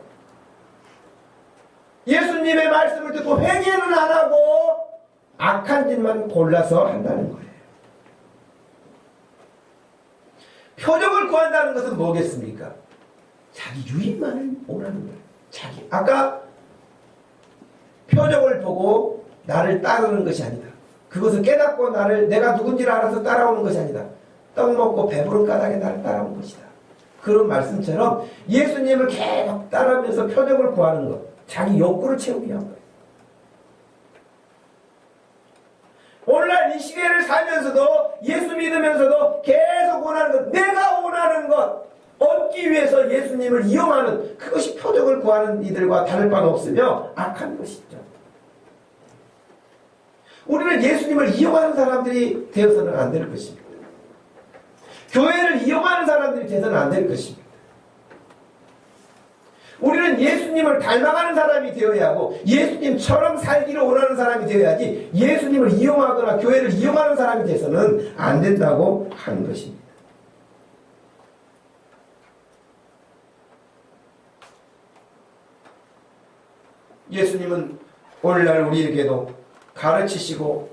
예수님의 말씀을 듣고 회개는 안 하고 악한 짓만 골라서 한다는 거예요. 표적을 구한다는 것은 뭐겠습니까? 자기 유익만을 원하는 거예요. 자기. 아까 표적을 보고 나를 따르는 것이 아니다. 그것을 깨닫고 내가 누군지를 알아서 따라오는 것이 아니다. 떡 먹고 배부른 까닭에 나를 따라온 것이다. 그런 말씀처럼 예수님을 계속 따르면서 표적을 구하는 것. 자기 욕구를 채우기 위한 거예요. 오늘날 이 시대를 살면서도 예수 믿으면서도 계속 원하는 것, 내가 원하는 것 얻기 위해서 예수님을 이용하는 그것이 표적을 구하는 이들과 다를 바가 없으며 악한 것이죠. 우리는 예수님을 이용하는 사람들이 되어서는 안 될 것입니다. 교회를 이용하는 사람들이 되어서는 안 될 것입니다. 우리는 예수님을 닮아가는 사람이 되어야 하고 예수님처럼 살기를 원하는 사람이 되어야지 예수님을 이용하거나 교회를 이용하는 사람이 돼서는 안 된다고 하는 것입니다. 예수님은 오늘날 우리에게도 가르치시고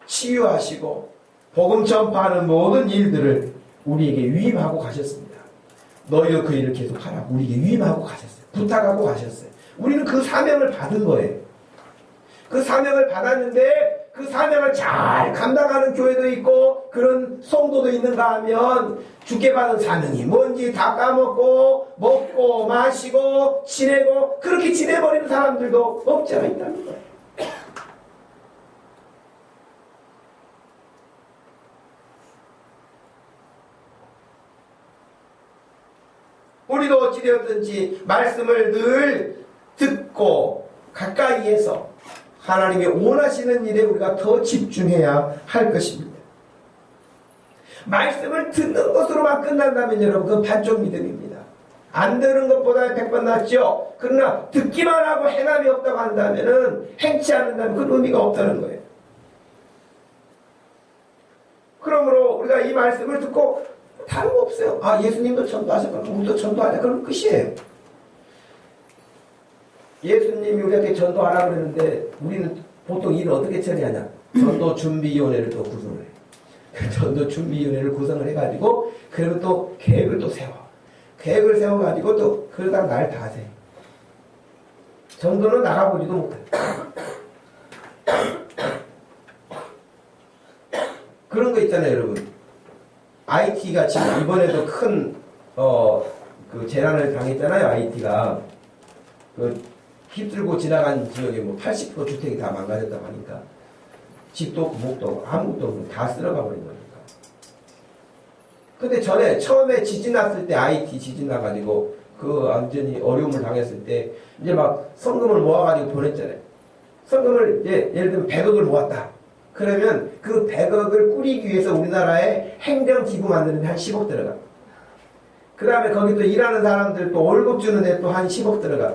치유하시고 복음 전파하는 모든 일들을 우리에게 위임하고 가셨습니다. 너희도 그 일을 계속하라. 우리에게 위임하고 가셨어요. 부탁하고 가셨어요. 우리는 그 사명을 받은 거예요. 그 사명을 받았는데 그 사명을 잘 감당하는 교회도 있고 그런 성도도 있는가 하면 주께 받은 사명이 뭔지 다 까먹고 먹고 마시고 지내고 그렇게 지내버리는 사람들도 없지 않아 있다는 거예요. 우리도 어찌되었든지 말씀을 늘 듣고 가까이에서 하나님이 원하시는 일에 우리가 더 집중해야 할 것입니다. 말씀을 듣는 것으로만 끝난다면 여러분 그건 반쪽 믿음입니다. 안 듣는 것보다 100번 낫죠. 그러나 듣기만 하고 행함이 없다고 한다면 행치 않는다면 그건 의미가 없다는 거예요. 그러므로 우리가 이 말씀을 듣고 다른 거 없어요. 아, 예수님도 전도하셨구나. 우리도 전도하자. 그럼 끝이에요. 예수님이 우리한테 전도하라고 그러는데 우리는 보통 일을 어떻게 처리하냐. 전도준비위원회를 또 구성을 해요. 전도준비위원회를 구성을 해가지고 그리고 또 계획을 또 세워. 계획을 세워가지고 또 그러다 날 다 세. 전도는 나가보지도 못해. 그런 거 있잖아요, 여러분. IT가 지금 이번에도 큰, 그 재난을 당했잖아요, IT가. 휩쓸고 지나간 지역에 뭐 80% 주택이 다 망가졌다고 하니까. 집도 없고, 목도 없고, 아무것도 없고, 다 쓸어가 버린 거니까. 근데 처음에 지진 났을 때, IT 지진 나가지고, 완전히 어려움을 당했을 때, 이제 막 성금을 모아가지고 보냈잖아요. 성금을, 예를 들면 100억을 모았다. 그러면 그 100억을 꾸리기 위해서 우리나라에 행정기구 만드는데 한 10억 들어가. 그 다음에 거기 또 일하는 사람들 또 월급 주는데 또 한 10억 들어가.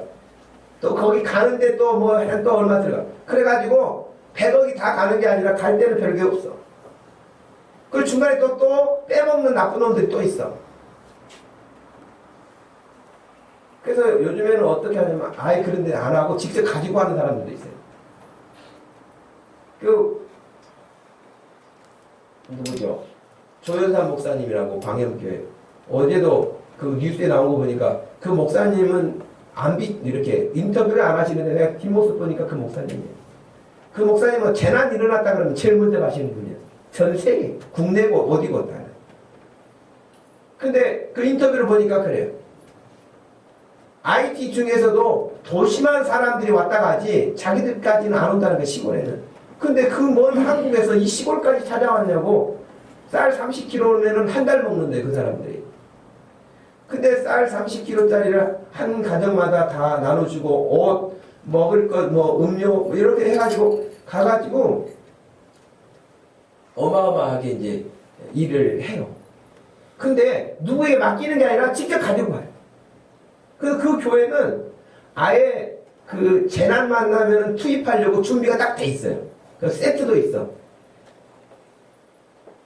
또 거기 가는데 또 또 얼마 들어가. 그래가지고 100억이 다 가는 게 아니라 갈 데는 별게 없어. 그리고 중간에 또 빼먹는 나쁜 놈들이 또 있어. 그래서 요즘에는 어떻게 하냐면 아예 그런 데 안 하고 직접 가지고 하는 사람들도 있어요. 누구죠? 조현삼 목사님이라고 광염교회. 어제도 그 뉴스에 나온 거 보니까 그 목사님은 이렇게 인터뷰를 안 하시는데 내가 뒷모습 보니까 그 목사님이에요. 그 목사님은 재난 일어났다 그러면 제일 먼저 가시는 분이에요. 전 세계, 국내고 어디고 다. 근데 그 인터뷰를 보니까 그래요. IT 중에서도 도심한 사람들이 왔다 가지 자기들까지는 안 온다는 거 시골에는. 근데 그 먼 한국에서 이 시골까지 찾아왔냐고. 쌀 30kg면은 한 달 먹는데 그 사람들이. 근데 쌀 30kg짜리를 한 가정마다 다 나눠주고 옷, 먹을 것, 뭐 음료 이렇게 해가지고 가가지고 어마어마하게 이제 일을 해요. 근데 누구에게 맡기는 게 아니라 직접 가지고 가요. 그래서 그 교회는 아예 그 재난 만나면 투입하려고 준비가 딱 돼 있어요. 그 세트도 있어.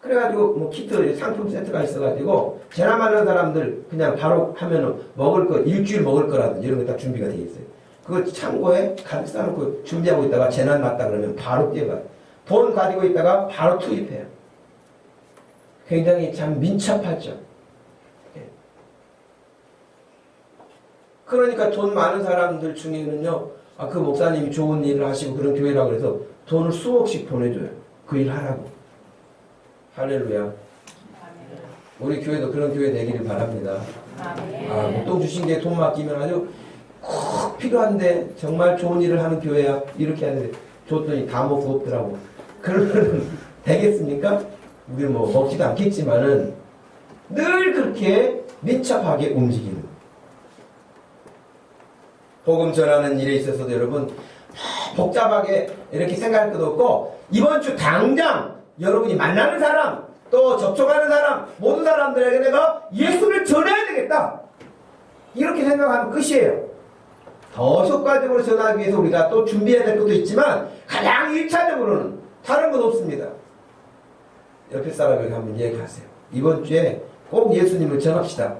그래가지고 뭐 키트 상품 세트가 있어가지고 재난 만난 사람들 그냥 바로 하면은 먹을 거 일주일 먹을 거라든지 이런 거 딱 준비가 돼 있어요. 그거 창고에 가득 싸놓고 준비하고 있다가 재난 났다 그러면 바로 뛰어가요. 돈 가지고 있다가 바로 투입해요. 굉장히 참 민첩하죠. 그러니까 돈 많은 사람들 중에는요, 그 목사님이 좋은 일을 하시고 그런 교회라고 해서 돈을 수억씩 보내줘요. 그 일 하라고. 할렐루야. 우리 교회도 그런 교회 되기를 바랍니다. 목돈 주신 게 돈 맡기면 아주 꼭 필요한데 정말 좋은 일을 하는 교회야. 이렇게 하는데 줬더니 다 먹고 없더라고. 그러면 되겠습니까? 우리는 뭐 먹지도 않겠지만은 늘 그렇게 민첩하게 움직이는. 복음 전하는 일에 있어서도 여러분 복잡하게 이렇게 생각할 것도 없고 이번 주 당장 여러분이 만나는 사람 또 접촉하는 사람 모든 사람들에게 내가 예수를 전해야 되겠다 이렇게 생각하면 끝이에요. 더 효과적으로 전하기 위해서 우리가 또 준비해야 될 것도 있지만 가장 1차적으로는 다른 건 없습니다. 옆에 사람에게 한번 얘기하세요. 이번 주에 꼭 예수님을 전합시다.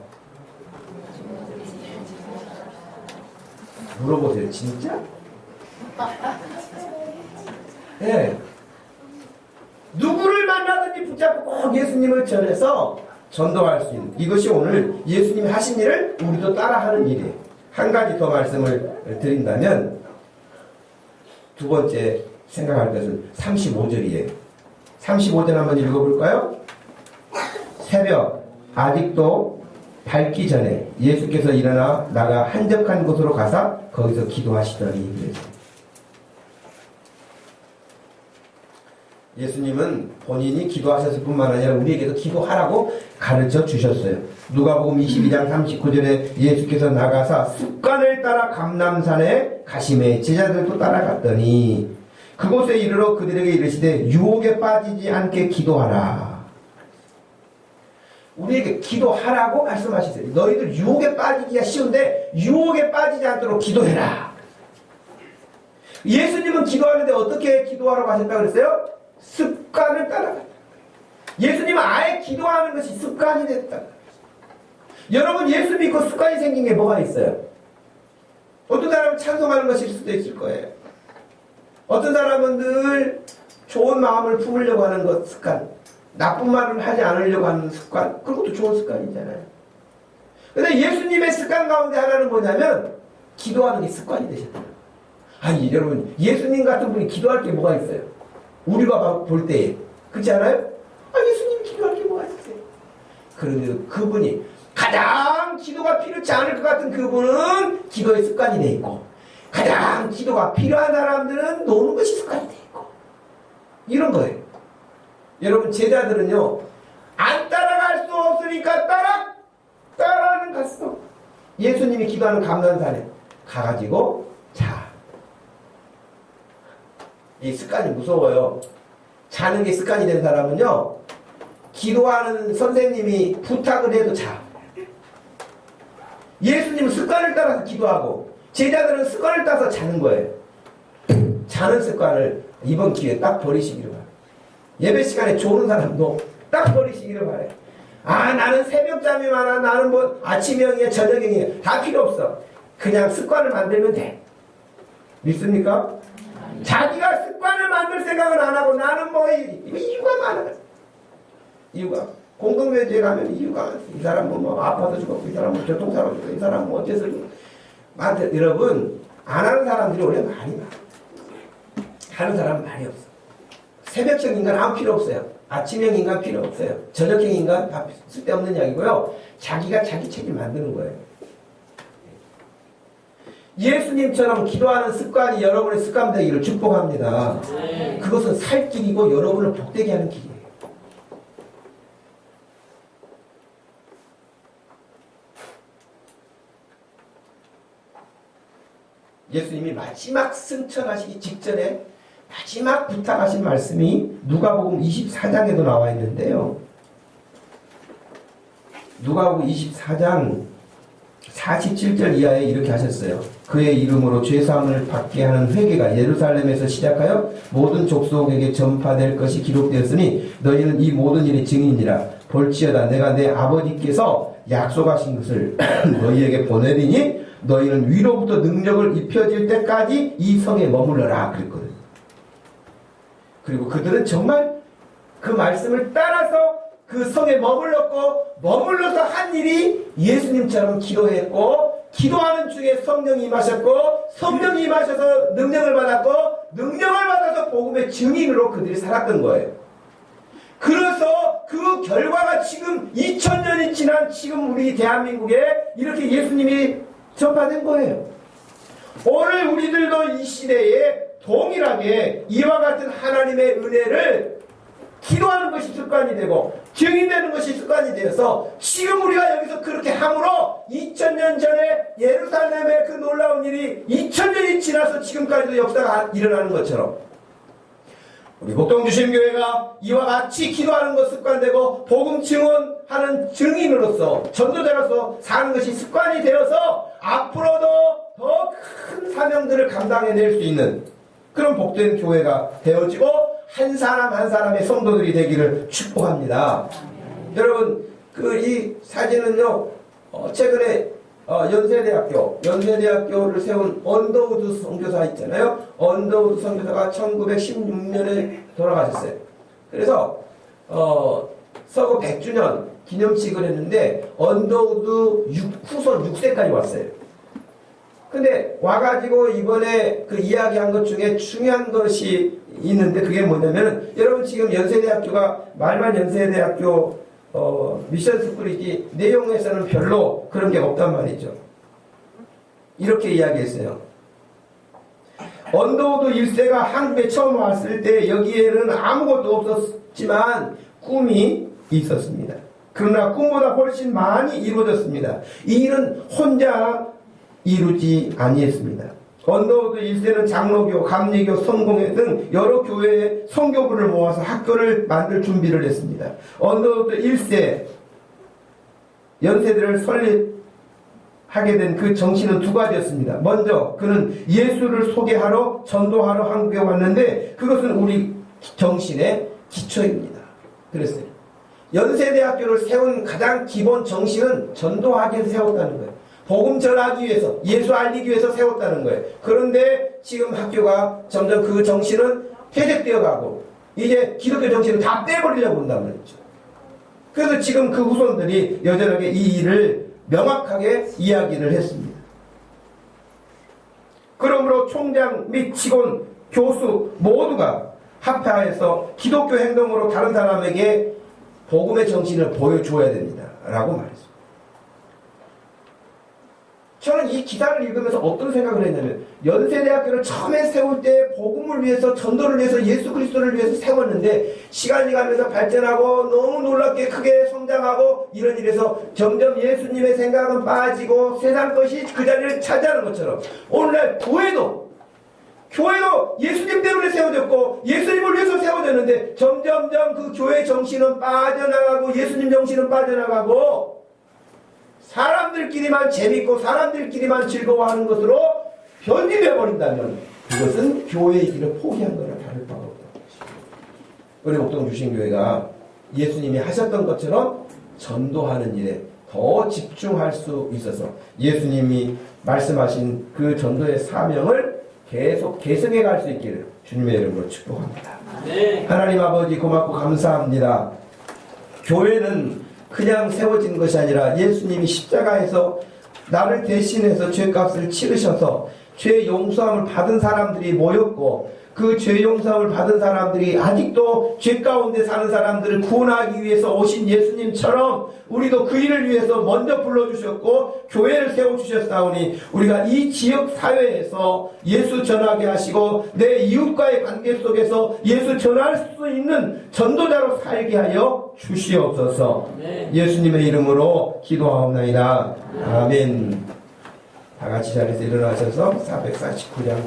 물어보세요. 진짜? 네. 누구를 만나든지 붙잡고 꼭 예수님을 전해서 전도할 수 있는 이것이 오늘 예수님이 하신 일을 우리도 따라하는 일이에요. 한 가지 더 말씀을 드린다면 두 번째 생각할 것은 35절이에요. 35절 한번 읽어볼까요? 새벽 아직도 밝기 전에 예수께서 일어나 나가 한적한 곳으로 가사 거기서 기도하시더니 그래서 예수님은 본인이 기도하셨을 뿐만 아니라 우리에게도 기도하라고 가르쳐 주셨어요. 누가복음 22장 39절에 예수께서 나가사 습관을 따라 감람산에 가시매 제자들도 따라갔더니 그곳에 이르러 그들에게 이르시되 유혹에 빠지지 않게 기도하라. 우리에게 기도하라고 말씀하시세요. 너희들 유혹에 빠지기가 쉬운데 유혹에 빠지지 않도록 기도해라. 예수님은 기도하는데 어떻게 기도하라고 하셨다고 그랬어요? 습관을 따라갔다. 예수님은 아예 기도하는 것이 습관이 됐다. 여러분 예수 믿고 습관이 생긴 게 뭐가 있어요? 어떤 사람은 찬송하는 것일 수도 있을 거예요. 어떤 사람은 늘 좋은 마음을 품으려고 하는 것 습관, 나쁜 말을 하지 않으려고 하는 습관, 그것도 좋은 습관이잖아요. 근데 예수님의 습관 가운데 하나는 뭐냐면 기도하는 게 습관이 되셨다. 아니 여러분 예수님 같은 분이 기도할 게 뭐가 있어요? 우리가 볼 때에 그렇지 않아요? 예수님 기도할 게 뭐가 있어요? 그런데 그분이 가장 기도가 필요치 않을 것 같은 그분은 기도의 습관이 돼 있고 가장 기도가 필요한 사람들은 노는 것이 습관이 돼 있고 이런 거예요. 여러분 제자들은요 안 따라갈 수 없으니까 따라는 갔어. 예수님이 기도하는 감람산에 가가지고 이 습관이 무서워요. 자는 게 습관이 된 사람은요 기도하는 선생님이 부탁을 해도 자. 예수님은 습관을 따라서 기도하고 제자들은 습관을 따라서 자는 거예요. 자는 습관을 이번 기회에 딱 버리시기를 바라요. 예배 시간에 조는 사람도 딱 버리시기를 바라요. 나는 새벽잠이 많아. 나는 뭐 아침형이야 저녁형이야. 다 필요 없어. 그냥 습관을 만들면 돼. 믿습니까? 자기가 습관을 만들 생각은 안 하고 나는 뭐 이유가 많아. 이유가 공동묘지에 가면 이유가 이 사람 뭐 아파서 죽었고 이 사람 뭐 교통사고 죽었고 이 사람 뭐 어째서 죽었고 여러분 안 하는 사람들이 원래 말이 많아. 하는 사람은 말이 없어. 새벽형 인간 아무 필요 없어요. 아침형 인간 필요 없어요. 저녁형 인간 다 쓸데없는 이야기고요. 자기가 자기 책임 만드는 거예요. 예수님처럼 기도하는 습관이 여러분의 습관 되기를 축복합니다. 그것은 살 길이고 여러분을 복되게 하는 길이에요. 예수님이 마지막 승천하시기 직전에 마지막 부탁하신 말씀이 누가복음 24장에도 나와 있는데요. 누가복음 24장 47절 이하에 이렇게 하셨어요. 그의 이름으로 죄사함을 받게 하는 회개가 예루살렘에서 시작하여 모든 족속에게 전파될 것이 기록되었으니 너희는 이 모든 일의 증인이라. 볼지어다 내가 내 아버지께서 약속하신 것을 너희에게 보내리니 너희는 위로부터 능력을 입혀질 때까지 이 성에 머물러라 그랬거든요. 그리고 그들은 정말 그 말씀을 따라서 그 성에 머물러서 한 일이 예수님처럼 기도했고, 기도하는 중에 성령이 임하셨고, 성령이 임하셔서 능력을 받았고, 능력을 받아서 복음의 증인으로 그들이 살았던 거예요. 그래서 그 결과가 지금 2000년이 지난 지금 우리 대한민국에 이렇게 예수님이 전파된 거예요. 오늘 우리들도 이 시대에 동일하게 이와 같은 하나님의 은혜를 기도하는 것이 습관이 되고 증인되는 것이 습관이 되어서 지금 우리가 여기서 그렇게 함으로 2000년 전에 예루살렘의 그 놀라운 일이 2000년이 지나서 지금까지도 역사가 일어나는 것처럼 우리 목동주심교회가 이와 같이 기도하는 것 습관되고 복음 증언하는 증인으로서 전도자로서 사는 것이 습관이 되어서 앞으로도 더 큰 사명들을 감당해낼 수 있는 그런 복된 교회가 되어지고 한 사람 한 사람의 성도들이 되기를 축복합니다. 여러분 이 사진은요 최근에 연세대학교를 세운 언더우드 선교사 있잖아요. 언더우드 선교사가 1916년에 돌아가셨어요. 그래서 서거 100주년 기념식을 했는데 언더우드 후손 6세까지 왔어요. 근데 와가지고 이번에 그 이야기한 것 중에 중요한 것이 있는데 그게 뭐냐면 여러분 지금 연세대학교가 말만 연세대학교 미션 스쿨이지 내용에서는 별로 그런 게 없단 말이죠. 이렇게 이야기했어요. 언더우드 1세가 한국에 처음 왔을 때 여기에는 아무것도 없었지만 꿈이 있었습니다. 그러나 꿈보다 훨씬 많이 이루어졌습니다. 이 일은 혼자 이루지 아니했습니다. 언더우드 1세는 장로교, 감리교, 성공회 등 여러 교회의 선교부를 모아서 학교를 만들 준비를 했습니다. 언더우드 1세 연세대를 설립하게 된 그 정신은 두 가지였습니다. 먼저 그는 예수를 소개하러 전도하러 한국에 왔는데 그것은 우리 정신의 기초입니다. 그랬어요. 연세대학교를 세운 가장 기본 정신은 전도하기 위해서 세웠다는 거예요. 복음 전하기 위해서, 예수 알리기 위해서 세웠다는 거예요. 그런데 지금 학교가 점점 그 정신은 퇴색되어 가고 이제 기독교 정신을 다 빼버리려고 한단 말이죠. 그래서 지금 그 후손들이 여전하게 이 일을 명확하게 이야기를 했습니다. 그러므로 총장 및 직원, 교수 모두가 합해서 기독교 행동으로 다른 사람에게 복음의 정신을 보여줘야 됩니다. 라고 말했습니다. 저는 이 기사를 읽으면서 어떤 생각을 했냐면 연세대학교를 처음에 세울 때 복음을 위해서 전도를 위해서 예수 그리스도를 위해서 세웠는데 시간이 가면서 발전하고 너무 놀랍게 크게 성장하고 이런 일에서 점점 예수님의 생각은 빠지고 세상 것이 그 자리를 차지하는 것처럼 오늘날 교회도 예수님 때문에 세워졌고 예수님을 위해서 세워졌는데 점점점 그 교회 정신은 빠져나가고 예수님 정신은 빠져나가고 사람들끼리만 재밌고 사람들끼리만 즐거워하는 것으로 변질되어 버린다면 그것은 교회의 길을 포기한 거나 다를 바가 없다. 우리 목동주신교회가 예수님이 하셨던 것처럼 전도하는 일에 더 집중할 수 있어서 예수님이 말씀하신 그 전도의 사명을 계속 계승해 갈 수 있기를 주님의 이름으로 축복합니다. 네. 하나님 아버지 고맙고 감사합니다. 교회는 그냥 세워진 것이 아니라 예수님이 십자가에서 나를 대신해서 죄값을 치르셔서 죄 용서함을 받은 사람들이 모였고, 그 죄 용서함을 받은 사람들이 아직도 죄 가운데 사는 사람들을 구원하기 위해서 오신 예수님처럼 우리도 그 일을 위해서 먼저 불러주셨고 교회를 세워주셨사오니, 우리가 이 지역 사회에서 예수 전하게 하시고 내 이웃과의 관계 속에서 예수 전할 수 있는 전도자로 살게 하여 주시옵소서. 예수님의 이름으로 기도하옵나이다. 아멘. 다 같이 자리에서 일어나셔서 449장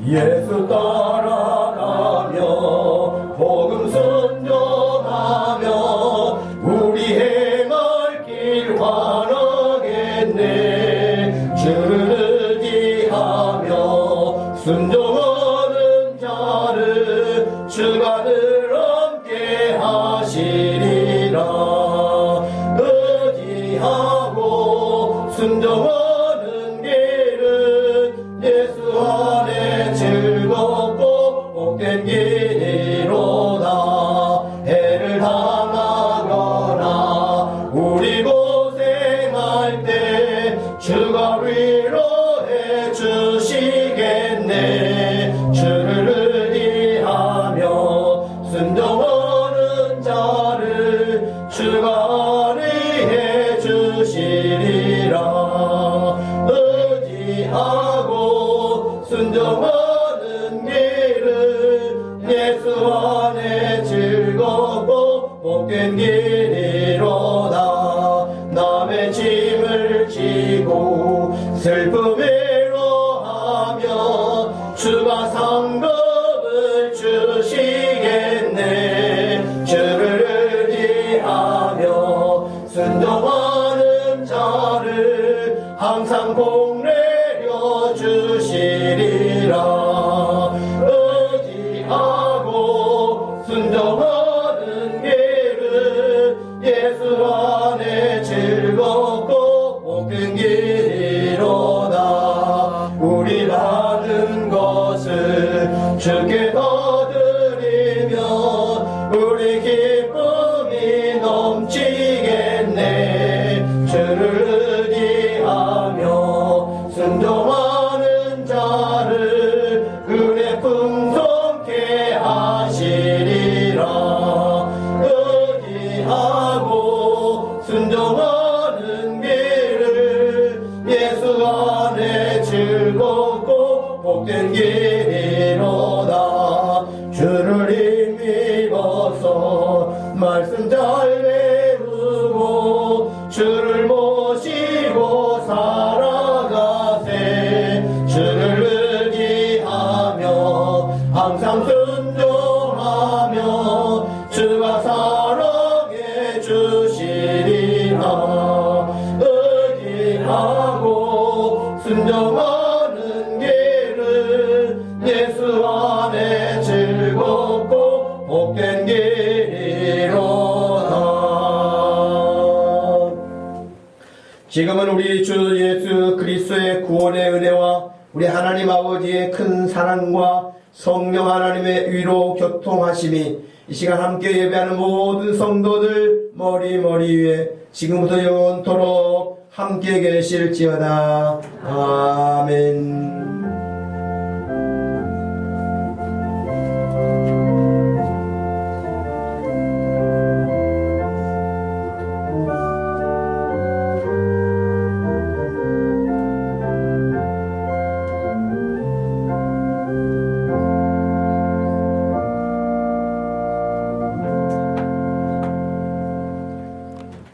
예수 따라가며 복음 선전하며 우리 행할 길 환하겠네. 주를 의지하며 순종하는 자를 주가 늘 함께 하시리라. 의지하고 순종하는 길은 예수 안에 즐겁고 복된 길이로다. 해를 당하거나 우리 고생할 때 주가 위로해 주시겠네. 주를 의지하며 순종하는 자를 주가 안위해 주시리라. 의지하고 순종하는 길은 예수 안에 즐겁고 복된 길이로다. 남의 짐을 지고 슬픔 위로하며 주가 상급을 주시겠네. 주를 의지하며 순종하는 자를 항상 복내려 주시리라. 의지하고 순종하는 길은 예수 안에 즐겁고 복된 길이로다. 우리 하는 것을 주께 더 드리면 우리 기쁨이 넘치겠네. 주를 의지하며 순종하는 자를 은혜 풍성케 하시리라. 의지하고 순종하는 길을 예수 안에 즐겁고 복된 길이로다. 주를 힘입어서 말씀 잘 배우고 주를 모시고 살아가세. 주를 의지하며 항상 순종하며 주가 사랑해 주시리라. 의지하고 순종하는 길은 예수 안에 즐겁고 복된 길이로다. 지금은 우리 주 예수 그리스도의 구원의 은혜와 우리 하나님 아버지의 큰 사랑과 성령 하나님의 위로 교통하심이 이 시간 함께 예배하는 모든 성도들 머리 위에 지금부터 영원토록 함께 계실지어다. 아멘.